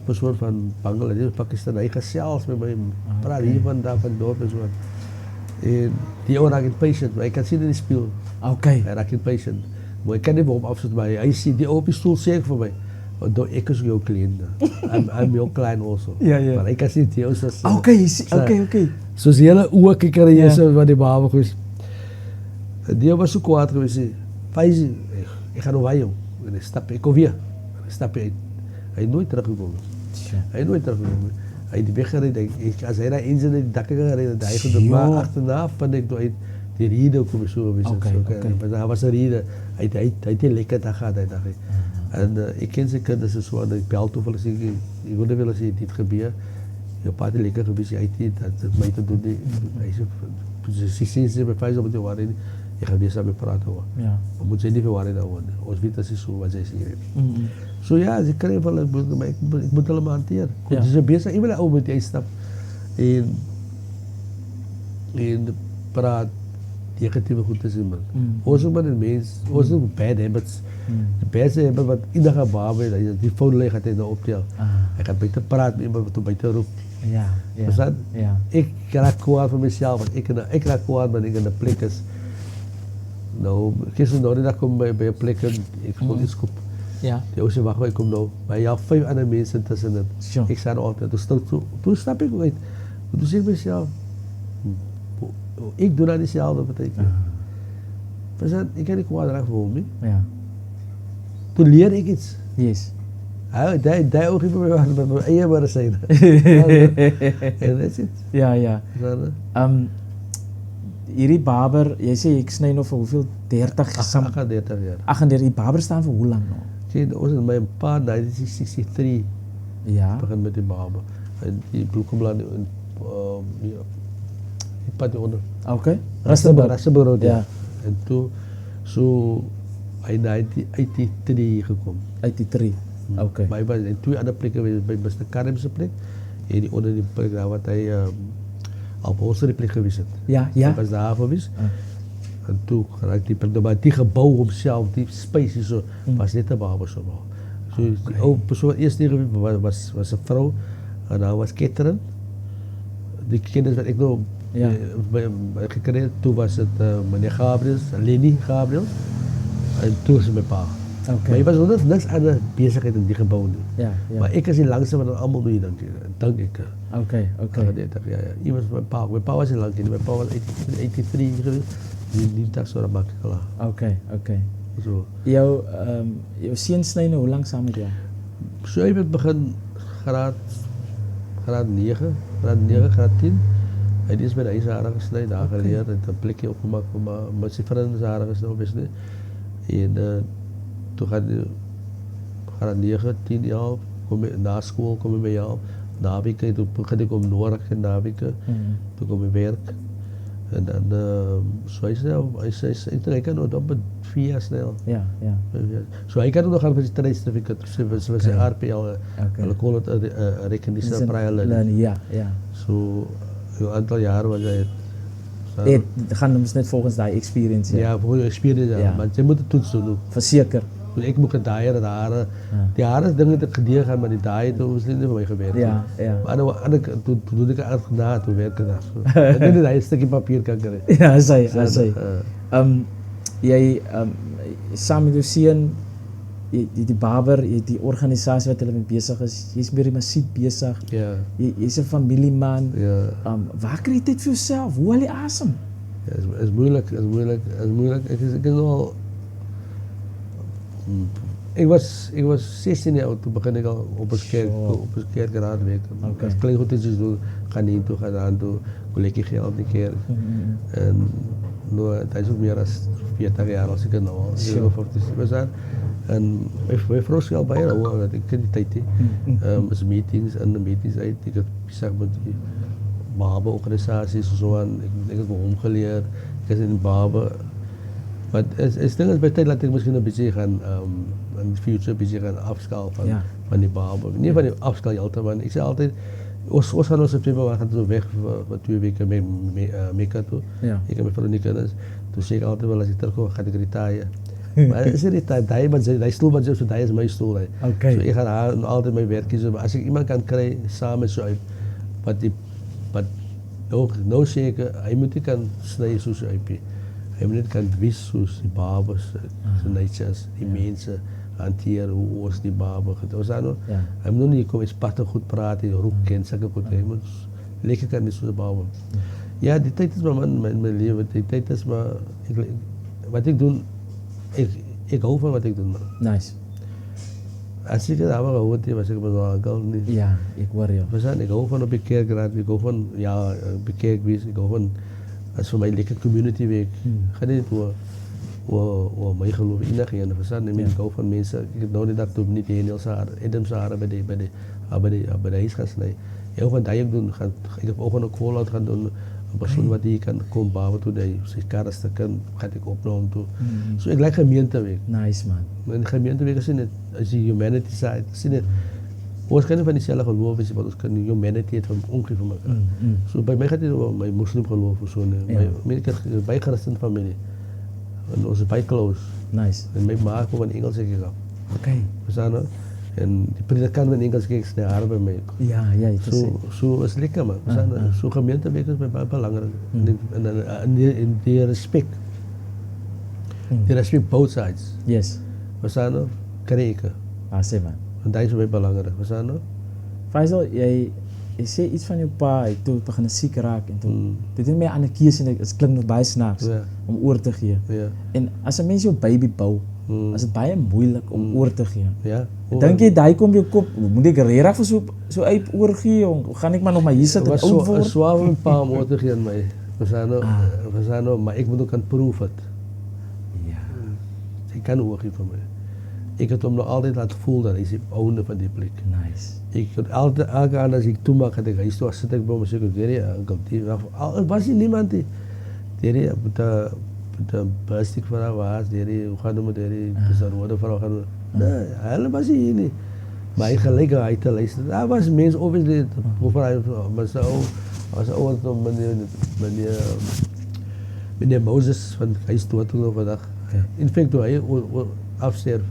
S2: persoon van Bangladesh, Pakistan, hij gaat zelfs met mij praten, hier van daar, van dorp en zo. En die oude raakt een patient, maar ik kan zien in die spiegel.
S1: Okay.
S2: Hij raakt een patient. Maar ik kan niet op afzetten, maar hij ziet die oude pistool zeker voor mij. Ik is jouw cliënt. I'm your client also.
S1: Ja.
S2: Maar ik kan zien die oude.
S1: Okay.
S2: Soos die hele oe kikker en jy wat die baba gewees. Die was so kwaad gewees. Faisie, ek gaan nou by jou. En ek kom weer. Stap uit. Hy het nooit teruggekom. Hy het die weg gered. As hy daar eens in die dakke gered het, hy gedoen. Maar achterna van ek uit die riede kom so gewees.
S1: Okay.
S2: Maar daar was 'n riede. Hy het nie lekker dag gehad hy dag. En ek ken sy kinders so aan die bel toe wil sê ek wou wel sê dit gebeur. Jou pa het lekker gewees, hy het dat my te doen nie. Sy sê sy by Faisal met jou waar nie. Ek gaan weer saam praat oor.
S1: Ja.
S2: Moet sy nie veel waar daaroor nie. Ons weet as sy so wat sy sê. So ja, sy kry wel ek moet hulle maar hanteer. Dis 'n besig, ek wil ou met jy stap en praat negatieve goed te sien man. Ons ook maar die mens, ons ook bad habits. Die beste habit wat iedere baba het, die fout lê gaat hy nou optel. Ek gaan beter praat met iemand wat hom buite roep.
S1: Ja.
S2: Ja. Ek raak kwaad vir myself, want ek raak kwaad wanneer ek in 'n plek is. Nou, gister nou die dag kom by 'n plek en ek voel iets koop.
S1: Ja.
S2: Die ou sê wag, ek kom nou. Maar ja, 5 ander mense tussenin.
S1: Sure.
S2: Ek staan altyd, toe stap ek uit. Toe sê ek myself, ek doen nou dieselfde wat ek. Verstaan, ek kan nie kwaad raak vir hom nie.
S1: Ja.
S2: Toen leer ik iets.
S1: Yes.
S2: Die ook even met mijn eigen maar zijn. En that's it.
S1: Ja. Hierdie Baber, jy sê ek sny nou vir hoeveel 30
S2: 38 jaar.
S1: 38. Die Baber staan vir hoe lank nou?
S2: Sien, ons het my pa 1963 begin met die Baber. En die Bloekomlaan in die pad onder.
S1: Okay.
S2: Rustenburg. Ja. En toe so hy 1983 gekom.
S1: 83. Okay.
S2: Maar hy was in 2 ander plekke by Mr. Karim se plek en die onder die plek daar wat hy op Holster die plek gewees het.
S1: Ja.
S2: Hy was daar gewees. En toe geraak die plek, maar die gebou homself, die space so was net 'n Baber so. So die ou persoon eers die was 'n vrou en daar was Catherine. Die kinders wat ek nou gekry het, toe was het meneer Gabriel, Lenny Gabriel. En toen is mijn pa.
S1: Okay.
S2: Maar je was nog niks aan de bezigheid in die gebouw nu.
S1: Ja.
S2: Maar ik is die langste van allemaal doe je denk ik.
S1: Okay.
S2: Ja. Iemand van mijn pa was heel lang. Mijn pa was 83 geweest. Niet dat zo makkelijk klaar.
S1: Okay.
S2: Zo.
S1: Jouw seun sny nou hoe lang saam met jou?
S2: So hy het begin graad 9, graad 10. Hy is by die huishare gesny, daar geleer, het 'n plekkie opgemaak vir my sy vriende se hare gesny, obviously. En toe gaan graad 9, 10 jaar, kom ek na skool, kom ek by jou. Naweke, toe begin ek om Noord en naweke. Toe kom ek werk. En dan so hy kan nog op 4 jaar snel.
S1: Ja.
S2: So hy kan nog gaan vir die trainingscertificaat, so sy RPL, hulle call het 'n recognition prior learning.
S1: Ja.
S2: So 'n aantal jare wat hy
S1: het gaan ons net volgens daai experience.
S2: Ja, volgens experience, maar jy moet dit toets doen.
S1: Verseker.
S2: Dus ik moet gedaaien, de haren. Die haren dingen te gedaan gaan, maar die daaien toen was het niet voor mij gewerkt.
S1: Ja.
S2: Maar toen doe ik het na, toen werken dat. Ik denk dat hij een stukje papier kan krijgen.
S1: Ja, sy. Jy saam met jou seun, die Barber, die organisasie wat hulle mee besig is, jy's met die musiek besig.
S2: Ja.
S1: Jy's 'n familieman.
S2: Ja.
S1: Waar kry jy tyd vir jouself? Hoe haal jy asem?
S2: Ja, is moeilijk. Ik is nogal... Ik was 16 jaar oud, toen begon ik al op een kerkraad werken.
S1: Okay.
S2: Als klein goed is doen, gaan niet toe, gaan aan toe, collega geld een keer. En nou, het is ook meer dan 40 jaar als ik het nou al, 50 we zijn. En mijn vrouw is al bij jou, dat ik ken die tijd niet. Meetings en de meetings uit, ik heb bezig met die Babe-organisaties en zo aan. Ik heb omgeleerd, ik ben in Babe. Maar het is bij tijd dat ik misschien een beetje gaan, in de future een beetje gaan afschalen van die Babe. Niet van die afschaal altijd, maar ik zei altijd, ons gaan in september, we gaan zo weg voor 2 weken mee Mekka toe.
S1: Ja.
S2: Ik heb mijn vrouw niet kennis. Toen zei ik altijd wel, als ik terugkom, ga ik retire. Maar het is niet die stoel wat je is mijn stoel.
S1: Okay.
S2: So, ik ga altijd mijn werk kiezen. Maar als ik iemand kan krijgen, samen zo uit, wat nou zeker, hij moet niet kan snijden zoals hij IP. Hij moet niet kan wisten zoals die babes, de netjes, die mensen hanteren, hoe was die babes. Hij moet niet komen, spatten goed praten, roek kent, zaken goed. Hij moet lekker kan niet zoals de babes. Ja, die tijd is mijn leven, die tijd is maar, wat ik doe, ik hou van wat ik doe.
S1: Nice.
S2: Als ik het allemaal gehoord heb, was ik maar wel niet.
S1: Ja, ik hoor jou.
S2: Ik hou van op de kerkraad, ik hou van, op de kerkwees, ik hou van, als voor mij lekker community week. Ga niet hoe mij geloof in geen verstaan. Ik hou van mensen, ik heb nou niet dat ik niet in Edem Sahara bij de huis gaan snijden. Ik hou van dat ik doen, ik heb ook van een call-out gaan doen. Een persoon wat die kan komen bouwen toe, die zich karsten kan, ga ik opnemen toe. So ik like gemeenteweek.
S1: Nice man.
S2: En gemeenteweek is niet, als je humanity side, is niet, ons kan niet van diezelfde geloof is, maar ons kan humanity het van ongeveer van elkaar. So bij mij gaat het over mijn moslim geloof of zo. Ik heb bij christen familie. En onze bij close.
S1: Nice.
S2: En mijn maak van Engels ik ga.
S1: Oké.
S2: Verstaan? En die predikant in Engels kijkt naar haar bij mij.
S1: Ja, het is
S2: Zo is lekker man. Zo gemeenteweek is bij belangrijk. En die respect. Die respect both sides.
S1: Yes.
S2: Verstaan? Kreken.
S1: Sê man.
S2: En dat is bij belangrijk. Verstaan?
S1: Faisal, jy sê iets van jou pa, toe begin siek raak en toe dit het my aan 'n keuse en dit klink nog baie snaaks om oor te gee.
S2: Ja.
S1: En as 'n mens jou baby bou, is dit baie moeilik om oor te gee.
S2: Ja.
S1: Dink jy daai kom jou kop, moet ek regtig vir so uit oorgee of gaan ek maar nog maar hier sit en oud word?
S2: Was swaar om 'n pa om oor te gee aan my. Verstaan? Maar ek moet ook kan proef het.
S1: Ja.
S2: Ik kan oorgee van mij. Ik heb hem nog altijd laten voelen dat hij is de owner van die plek.
S1: Nice.
S2: Ik had altijd, elke keer als ik toemaak, had ik gezegd, toen zit ik bij mijn secretarie, er was hier niemand die met de plastic van haar was, hoe gaan we met die rode vrouw gaan. Nee, hij was hier niet. Maar ik gelijk uit te luisteren. Daar was mensen obviously, maar zo, was ook meneer Moses van hij is dood toen vandaag. In feite, toen hij afsterft,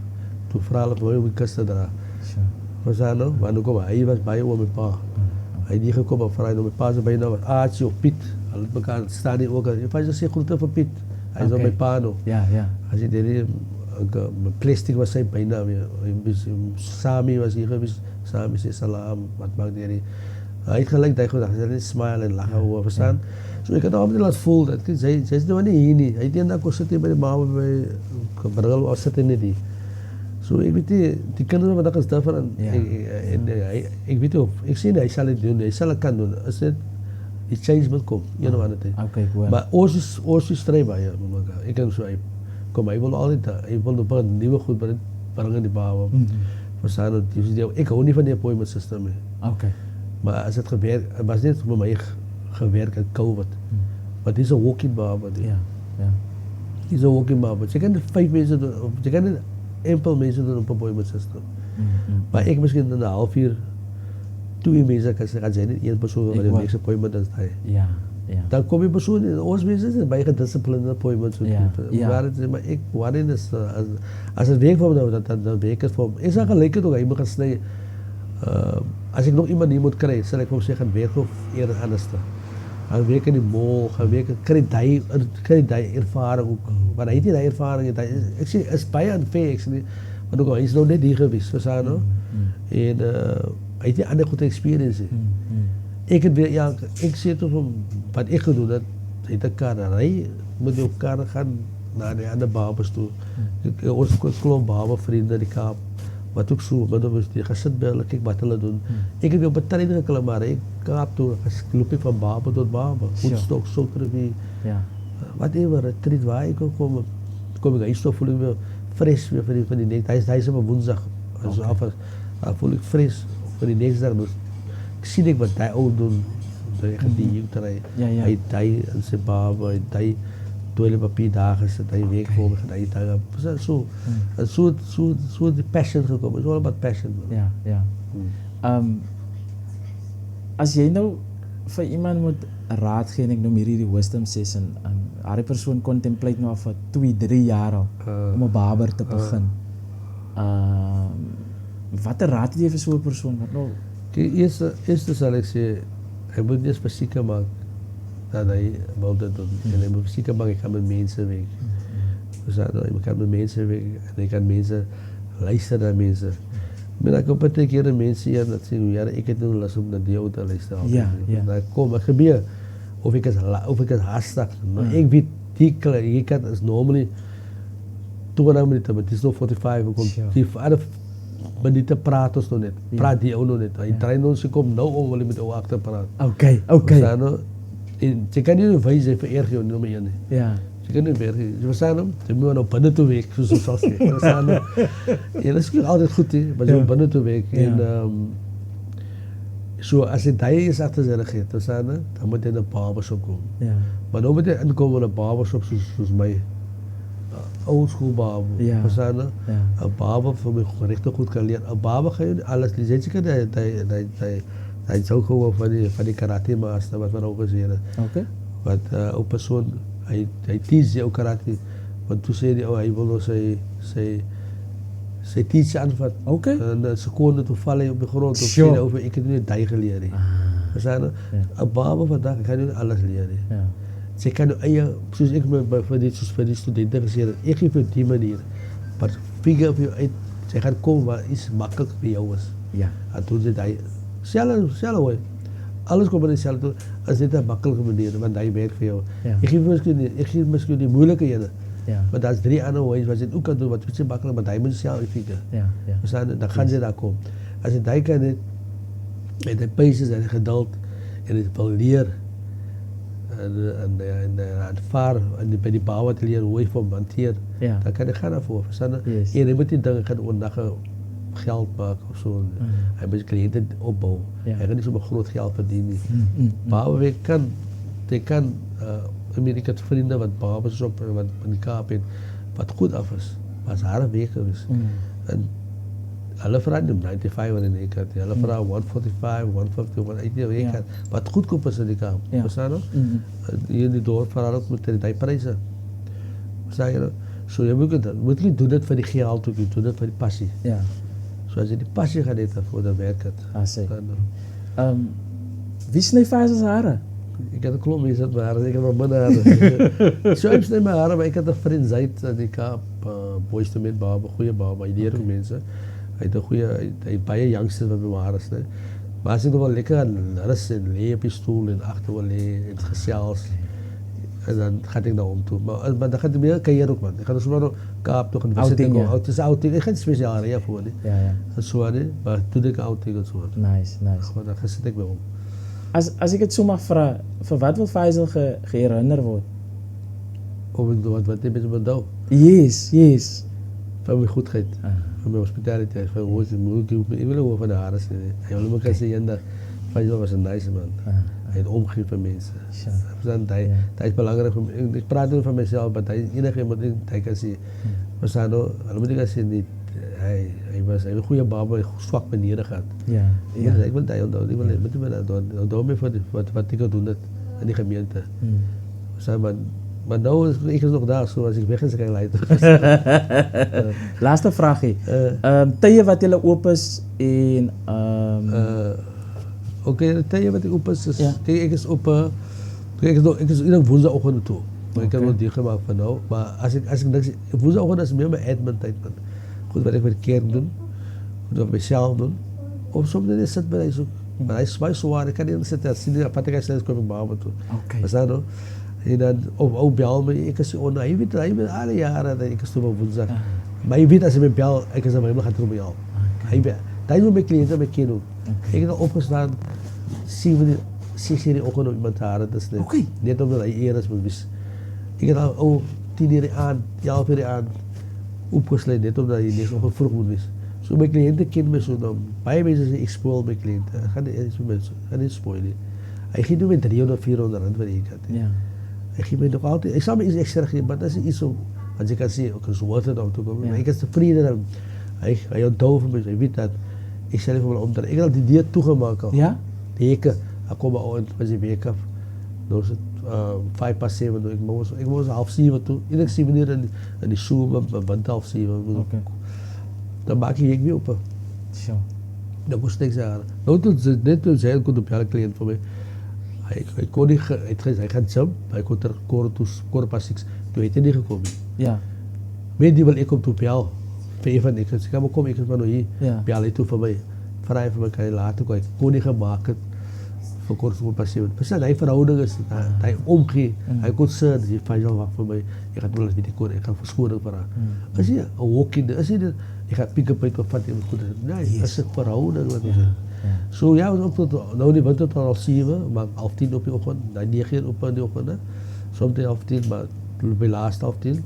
S2: toen vrouwelijk mooi op de kast te dragen. We zijn er, maar nu komen hij was bij jou met pa. Hij die gekomen vrijdag met pa, ze bij jou Aartje of Piet. Al elkaar staan die ook. Je vas zeggen groeten van Piet. Hij is al met pa nog.
S1: Ja.
S2: Als je die plastic was zijn bijna weer. Sami was hier geweest. Sami zei salam. Wat maakt die? Hij heeft gelijk dat hij smile en lachen over staan. So ik had altijd laten voelen dat zij is de wanneer hier niet. Hij deed dat ik zit bij de mama bij Bril of zit in die. So ik weet die kinderen wat dat is daarvan. Ik weet ook. Ik zie hij zal het doen. Hij zal het kan doen. Als het die change moet komen. Je know wat het is.
S1: Okay, goed.
S2: Maar ons is strijd ja. Ik kan zo. Kom, hij wil altijd. Hij wil de nieuwe goed brengen die bouwen. Verstaan het. Ik hou niet van die appointment system.
S1: Okay.
S2: Maar als het gebeurt, het was niet voor mij gewerkt aan COVID. Maar het is een walking baba.
S1: Ja.
S2: Het is een walking baba. Je kan niet 5 mensen doen, je kan niet enkel mensen doen op een appointment system. Maar ik misschien een half uur 2 mensen kan zijn, niet één persoon waar de meeste appointment is.
S1: Ja. ja.
S2: Dan kom je persoon, ons mensen zijn bij gedisciplineerd appointments.
S1: Ja, ja.
S2: Maar ik, waarin is, als het werkt voor me, dan werkt het voor me. Ik zeg gelijk het ook, je moet gaan snijden. Als ik nog iemand niet moet krijgen, zal ik hem zeggen, werk of eerder anders. Gaan werken in de mall, gaan werken, krijg je ervaring ook. Maar hij heeft die ervaring, ik zie, het is bijna unfair, ik zie, maar ook al, hij is nog net hier geweest, verstaan nou? En hij heeft die andere goede experience. Ik het weer, ja, ik zie toch van wat ik ga doen, dat heet een karrij, moet je op karren gaan naar de andere babers toe. Ons klomp baber vrienden die Kaap, wat ook zo, maar dan was die gaan zitten bellen, kijk wat hulle doen. Ik heb weer op een trein geklimmen, maar ik Kaap toe, loop ik van baber tot baber, Woenstok, Soterwee, whatever, het trein waar ik kom ik huis toe, voel ik me fris weer van die nek, hij is op woensdag, dus dan voel ik fris van die next dag, dus ik zie ik wat hij ook doen, die jeugdterrein. Hij in zijn baben, hij toiletpapier dagen, hij week voor me, hij dagen. Zo de passion gekomen. Het is all about passion.
S1: Ja. Als jij nou voor iemand moet raad geven, ik noem hier die wisdom session, die persoon contemplate nou voor 2-3 jaar al om een baber te beginnen. Wat raad je voor zo'n persoon? Wat nou?
S2: Eerst zal ik zeggen, hij moet niet fysiek maken dat hij wil dat doen. En hij moet fysiek maken, ik ga met mensen weg. Dus ik kan met mensen weg en ik kan mensen luisteren naar mensen. Maar dan kom ik keer mensen hier dat zien, ja, ik heb nu last om naar die auto te luisteren. Dan kom ik gebeur, of ik het hastig. Maar ik weet, die kant is normally 2,5 minuten, maar het is nog 45. Maar niet te praten ons nog net. Praat die ook nog net. Hij traint ons, je komt nou om, wil je met jou achter praten.
S1: Oké.
S2: Je kan niet wijzen voor erg, joh, nummer 1.
S1: Ja.
S2: Je kan niet werken. Je verstaan hem? Je moet nou binnen toe werken, zoals ik zal zeggen. Je verstaan hem? Ja, dat is altijd goed, hè. Maar je moet binnen toe werken. En zo, als je daar is achter zijn geeft, verstaan hem? Dan moet je in een barbershop komen. Maar dan moet je inkomen in een barbershop zoals mij. Oldschool barber, verstaan je? Een barber voor mij richtig goed kan leren. Een barber ga je alles licentie kan, hij is ook gewoon van die karate master, wat we ook gezien hebben. Wat een persoon, hij teach je ook karate, want toen zei hij wil nog zijn teach aanvatten. En een seconde toen vallen op de grond, toen zei hij over, ik heb nu die geleerd. Verstaan je? Een barber vandaag kan je alles leren. Ze kan zoals ik voor die studenten gezegd heb, ik geef op die manier. Maar figure op je uit, ze gaan komen waar iets makkelijk voor jou is. En toen zei hij, zelf hoor. Alles komt in hetzelfde, als dit een makkelijke manier, want hij werkt voor jou. Ik geef misschien die moeilijkheden. Maar dat is 3 andere ways wat je het ook kan doen, wat is makkelijk, maar hij moet zelf figure. Dan gaan ze daar komen. Als je dat kan, met de patience en geduld en het wil leren. En bij die bouwen te leren hoe je voor hanteert, dan kan je gaan daarvoor. En je moet die dingen gaan onderdagen geld maken of zo. Hij moet cliënten opbouwen. Hij kan niet zomaar groot geld verdienen. Bouwen kan, ik heb vrienden wat bouwers op wat in de Kaap in, wat goed af is. Maar het is haar weg geweest. En alle vragen 95 waarin ik had, alle vragen 145, 150, 180, wat goedkoop is in die Kaap. Verstaan je? Hier in die dorp vooral ook met die prijzen. Verstaan je? Zo je moet je doen het voor die geld, je doet het voor die passie. Zoals je die passie gaat eten voor de werk het.
S1: Wie snijdt vaak zijn haren?
S2: Ik had een klomp in mijn haren, ik heb maar mijn haren. Zo heb ik mijn haren, maar ik had een vriend Zuid in die Kaap, Boys to Men baba, goede baba, die leren mensen. Hij heeft baie youngsters wat mijn haren is. Maar als ik nog wel lekker aan rust en lee op je stoel en achter wel lee en het gezels. En dan ga ik naar om toe. Maar dan gaat het meer carrière ook, man. Ik ga dus maar nog Kaap toch een outing. Het is outing. Ik ga niet speciaal rijden voor die. Zo maar toen ik outing en zo.
S1: Nice.
S2: Maar dan zit ik wel om.
S1: Als ik het zo mag vragen, voor wat wil Faisal geherinnerd worden?
S2: Wat heb je met me doen?
S1: Yes.
S2: Van mijn goedheid. Van mijn hospitaliteit. Van hoe ik wil over van de haren zien. Hij wil me gaan zien dat Faisal was een nice man. Hij heeft omgegeven van mensen. Dat is belangrijk voor mij. Ik praat niet van mezelf, maar iedereen iemand hij kan zien. Maar dan moet ik gaan zien, hij was een goede baba, een zwak manieren gehad. Ik wil dat onthouden. Ik wil me dat onthouden voor wat ik al doen. in die gemeente. So, maar nou is ek nog daar, so as ek weg is, kan ek later.
S1: Laaste vraagie. Tye wat julle oop is en
S2: Oké, tye wat ek oop is, kijk, ek is op, ek is iedere woensdagoggend toe. Maar ek kan wel dichtgemaakt van nou. Maar als ik niks, woensdagoggend is meer mijn admin tijd, man. Goed wat ik met de kerk doen, goed wat ik mezelf doen. Of soms dan is het bij mij zo. Maar hij is mij zwaar, ik kan niet zitten, als hij apart is, kom ik bij hem toe. Wat dat nou? En dan, ook bel me, ik is on, hij weet alle jaren dat ik is toe op woensdag. Maar je weet als je me bel, ik is aan mij, gaat er bij jou. Hij weet, dat is mijn cliënten, mijn kind ook. Ik heb al opgestaan, 6 uur ochtend op iemand haren, dat is net omdat hij eerder is. Ik heb al 10 uur aan, 11 uur aan opgesluit, net omdat hij niks nog vroeg moet is. Zo mijn cliënten kennen me zo dan. Bij mensen zeggen, ik spoil mijn cliënten. Ga niet spoilen. Hij geeft nu met 300, 400 rand wat ik had. Hij geeft me nog altijd, ik zou me iets extra geven, maar dat is iets zo, want je kan zien, ook een zwart om te komen. Maar ik heb tevreden, hij onthoudt van me, hij weet dat. Ik zal even wel omdraaien. Ik heb al die dier toegemaakt al.
S1: Ja?
S2: Die heken, ik kom al in, was die week af. Nou is het 5 past 7, ik moest 6:30 toe. Iedere 7 uur in die zoom, van 6:30. Dan maak je weer open.
S1: Zo.
S2: Dat moest niks aan. Nou, toen zei een een cliënt voor mij. Hij kon niet, hij gaat jump, hij kon er koren pas 6. Toen heeft hij niet gekomen.
S1: Ja.
S2: Weet die wel, ik kom toe bij jou. Van ik zei, kom, ik van hier. Bij jou toe voor mij. Vrij van mij kan je later komen. Ik kon niet gemaakt. Voor kort pas 7. Maar hij verhouding is, hij omgeeft. Hij kon zeggen, hij van jou wacht voor mij. Ik ga wel eens niet komen, ik ga verschonen voor haar. Als je een walk-in, als je ik ga pikken bij het vat in goed. Nee, dat is een verhouding. Zo ja, ook tot, nou die winter tot 7, maar 10:30 op je ochtend, dan 9 op de ochtend. Soms 10:30, maar bij laatst 10:30.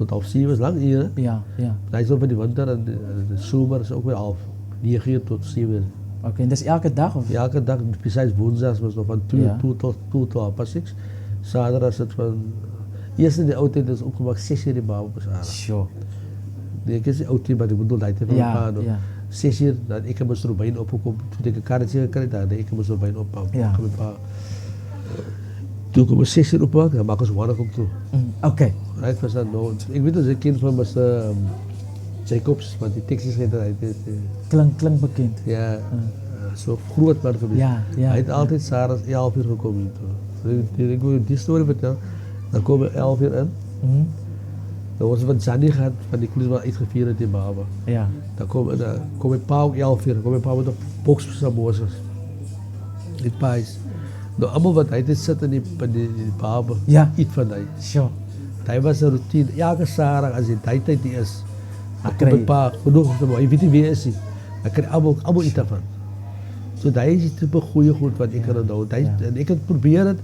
S2: Tot 7 is lang hier.
S1: Ja.
S2: Dan is het van die winter en de zomer is ook weer 9 tot 7.
S1: Oké, en dat is elke dag of?
S2: Elke dag, precies woensdags was nog van 2 tot 6. Zaterdag is het van, eerst in de oude tijd is opgemaakt 6 uur in bouw.
S1: Sure.
S2: Nee, ik is de oude tijd, maar ik bedoel dat van elkaar. 6 uur, dan ik heb mijn strobijn opgekomen. Toen ik een kaartje gekregen had, ik heb mijn strobijn opgekomen. Toen ik mijn 6 uur opmaakte, dan maak ik ze warm op toe.
S1: Oké.
S2: Right, was dat nou? Ik weet dat een kind van Mr. Jacobs, want die tekst is
S1: Klinkt bekend.
S2: Ja, zo groot man geweest. Hij heeft altijd s'avonds 11 uur gekomen. Ik wil die story vertellen. Dan komen we 11 uur in. Dan was het wat Zanny gehad, van die klus wel iets gevierd in Baba.
S1: Ja.
S2: Dan kom ik pa ook 11 uur. Dan kom ik pa met een box samosas. Dit paais. Nou, allemaal wat hij dit zit in die Baba.
S1: Ja.
S2: Iets van hij.
S1: Sure.
S2: Hij was een routine. Elke zaterdag als hij die tijd is. Dan kom ik pa genoeg te maken. Je weet niet wie is hij. Dan krijg je allemaal iets daarvan. So dat is type goede goed wat ik kan doen. En ik heb proberen.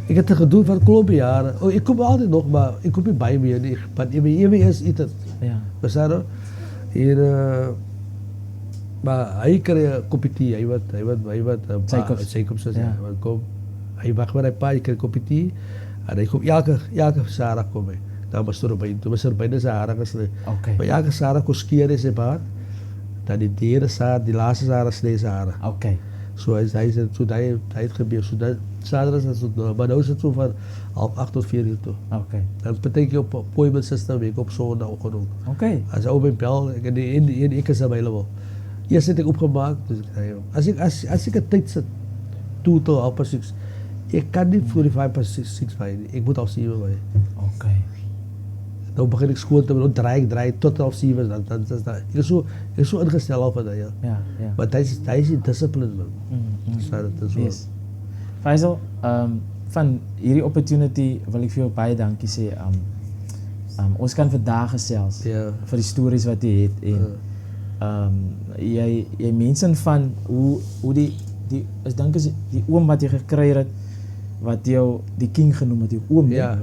S2: Ik heb het gedaan van kloppen jaren. Oh, ik kom altijd nog, maar ik kom niet bij me niet. Maar even is iets.
S1: Ja.
S2: Besar hier. Maar hij kreeg een kopje thee. Hij wat. Jacobs zei. Kom. Hij wacht maar een paar. Ik kreeg een kopje thee. En hij komt elke zaterdag komen. Dan was er bij. Toen was er bij de zaterdag. Maar elke zaterdag kon skiën in zijn baard. Dan die derde zaterdag, die laatste zaterdag is deze zaterdag.
S1: Oké.
S2: Zo hij zei, zo hij het gebeurt. Zo dat zaterdag is het zo. Maar nu is het zo van 7:30 tot 4 uur toe.
S1: Oké.
S2: Dat betekent op appointment system week op zondag ook genoeg.
S1: Oké.
S2: Als je ook bij bel, ik is available. Eerst zit ik opgemaakt. Dus als ik een tijd zit, 2 tot 6:30. Ik kan niet voor die 5 past 6 bij. Ik moet al 7 bij.
S1: Oké.
S2: Dan begin ik school te doen, draai tot al 7. Ik is zo ingesteld al van dat, ja. Maar dat is die discipline, man.
S1: Yes. Faisal, van hierdie opportunity wil ek vir jou baie dankie sê. Ons kan vandag gesels vir die stories wat jy het en jy mense van hoe die ek dink is die oom wat jy gekry het wat jou die king genoem het, die oom.
S2: Ja,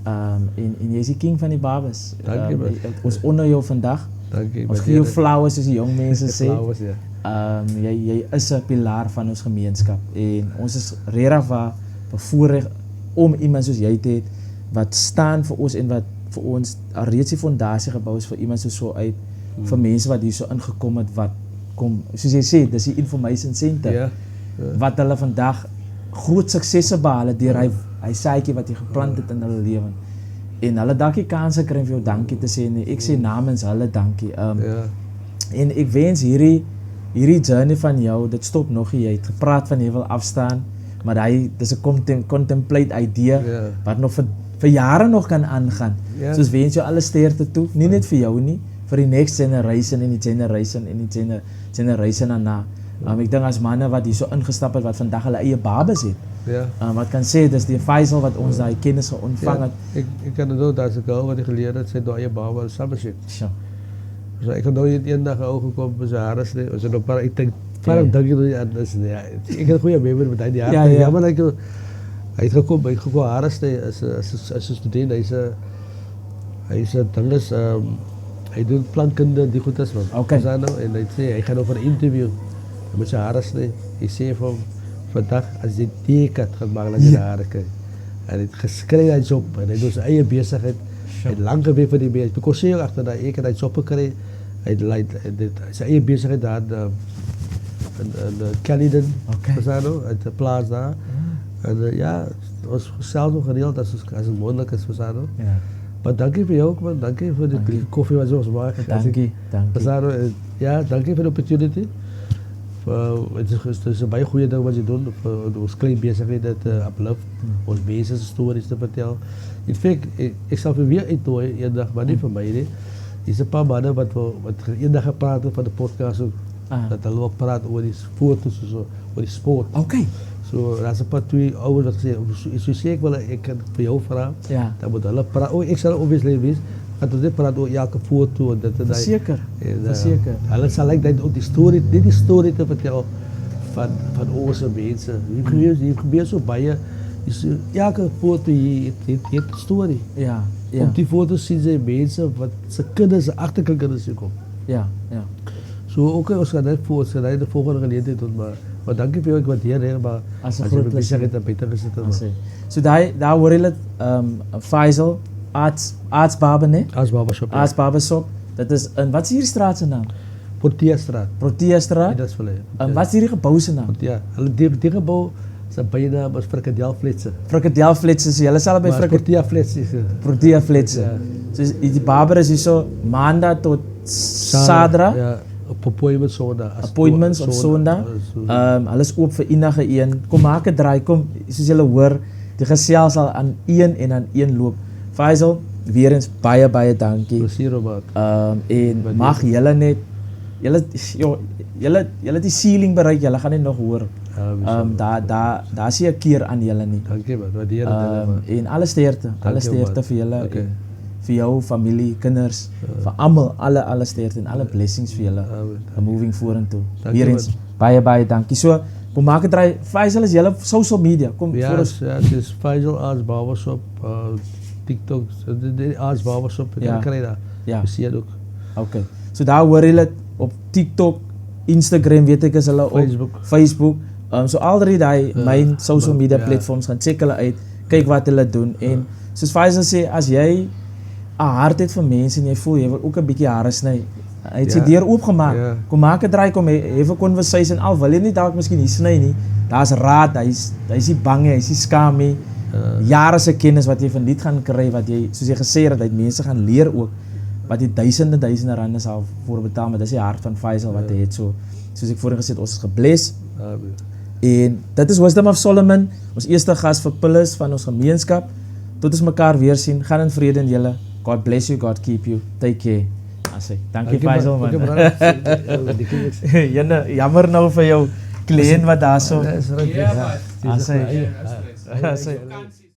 S1: en jy is die king van die babes.
S2: Dankie man.
S1: Ons onder jou vandag.
S2: Dankie.
S1: Ons gee jou flowers soos die jong mense sê.
S2: Flowers, ja.
S1: Jy is 'n pilaar van ons gemeenskap en ons is regtig bevoorreg om iemand soos jy te hê wat staan vir ons en wat vir ons reeds die fondasie gebou is vir iemand so uit vir mense wat hier so ingekom het wat kom soos jy sê dis die information center wat hulle vandag groot suksesse behaal het deur hy saadjie wat hy geplant het in hulle lewe. En hulle dalk die kans gekry om vir jou dankie te sê nie. Ek sê namens hulle dankie.
S2: Ja.
S1: En ek wens hierdie journey van jou, dit stop nog nie. Jy het gepraat van jy wil afstaan, maar dis 'n contemplate idee
S2: Ja.
S1: wat nog vir jare nog kan aangaan.
S2: Ja.
S1: Soos wens jou alle sterkte toe, nie net vir jou nie, vir die next generation en die generation daarna. Ek dink as manne wat hier so ingestap het wat vandag hulle eie babes het.
S2: Ja.
S1: Wat kan sê dis die Faisal wat ons daai kennis ontvang het.
S2: Ik kan het ook, dat is een girl wat ik geleerd heb, zij door je bouw wel samen zit.
S1: Sure.
S2: Dus ik heb nooit een dag ogen gekomen met zijn haren. Ik denk, waarom denk je dat niet anders? Ja, ik heb een goede memory met die haren. Ja, maar hij heeft gekomen haren als een student. Hij doet plantkunde die goed is, man.
S1: Okay.
S2: En hij gaat over een interview met zijn haren. Ik zei van vandaag, als je teken gaat maken, dat je de haren krijgt. En hij heeft geschreven aan job. En hij doet zijn eigen bezigheid. Hij heeft lang gewerkt voor die bezigheid. Ik kon zeker achter dat ik een job gekregen. Hij heeft zijn eigen bezigheid daar. De Caledon, uit de plaats daar. En ja, het was zelf nog gedeeld als het mogelijk is. Maar dank je voor jou ook, man. Dank je voor de koffie wat je ons maakt.
S1: Dank je.
S2: Ja, dank je voor de opportunity. Het is een baie goede ding wat je doet, ons klein bezigheden te uplift, ons mensen stories te vertellen. In fact, ik zal weer uitnooien, een dag, maar niet van mij. Nee. Er is een paar mannen wat een dag gaan praten van de podcast ook. Dat hulle ook praten over die foto's en zo, over die sport.
S1: Oké.
S2: So, daar is een paar twee ouders wat gezegd, zo zeker wel, ik kan voor jou vragen.
S1: Ja.
S2: Dan moet hulle praten. Ik zal obviously wezen. Gaat ons dit praten over elke foto en dat en dat.
S1: Zeker. Zeker.
S2: Hulle sal like ook die story, niet die story te vertellen van onze mensen. Je gebeurt zo baie. Elke foto heeft een story.
S1: Ja.
S2: Op die foto's zien ze mensen wat ze kinderen, ze achterkinderen komen.
S1: Ja.
S2: Zo ook ons gaan net de volgende gelegenheid doen, maar dank je voor jou, ik waardeer het, maar
S1: als je bezig
S2: bent, dan beter gezeten.
S1: So daar hoor je Faisal, Artsbaba, nee? Artsbaba shop. Dat is wat is hier straat zijn naam? Proteastraat.
S2: Dat is wel.
S1: Wat is hier gebouw zijn naam?
S2: Ja, die gebouw zijn bijna als frikadelflitsen.
S1: Frikadelflitsen, jullie zullen bij Proteaflitsen. Dus die barber is hier zo maandag tot zaterdag.
S2: Ja. Op
S1: appointments op zondag. Alles oop vir enige een. Kom maak 'n draai, kom soos julle hoor, die gesels sal aan een loop. Faisal, weer eens baie dankie.
S2: Plezier Robert.
S1: En mag julle net julle die ceiling bereik, julle gaan net nog hoor. Daar is 'n keer aan julle nie.
S2: Dankie man, waardeer dit.
S1: En alle sterkte vir julle. Okay. Vir jou familie, kinders, vir almal, alle sterkte en alle blessings vir julle. Moving vorentoe. Weer eens baie dankie. So, kom maak 'n draai. Faisal is julle social media. Kom
S2: voor ons. Ja, het is Faisal Arts Barbershop, TikTok, Arts Barbershop, jy kry daar.
S1: Ja.
S2: Jy sien dit ook.
S1: Okay. So daar hoor julle op TikTok, Instagram, weet ek is hulle op Facebook. So alreeds daai myn social media platforms gaan check hulle uit, kyk wat hulle doen en soos Faisal sê, as jy 'n hart het vir mense en jy voel jy wil ook 'n bietjie hare sny. Hy het sy deur oopgemaak. Kom maak 'n draai, kom hê 'n conversation al wil jy nie dalk miskien hier sny nie. Daar's raad, hy's nie bang nie, hy's nie skaam nie. Jare se kennis wat jy van dit gaan kry wat jy soos jy gesê het, mense gaan leer ook wat jy duisende rande sal voor betaal, maar dis die hart van Faisal wat hy het so. Soos ek voorheen gesê het, ons is gebless. En dit is Wisdom of Solomon, ons eerste gas vir Pillars van ons gemeenskap. Tot ons mekaar weer sien. Gaan in vrede in julle. God bless you, God keep you. Take care. Dankie Faisal man. Jammer nou vir jou kliënt wat daar so.
S2: Ja, maar.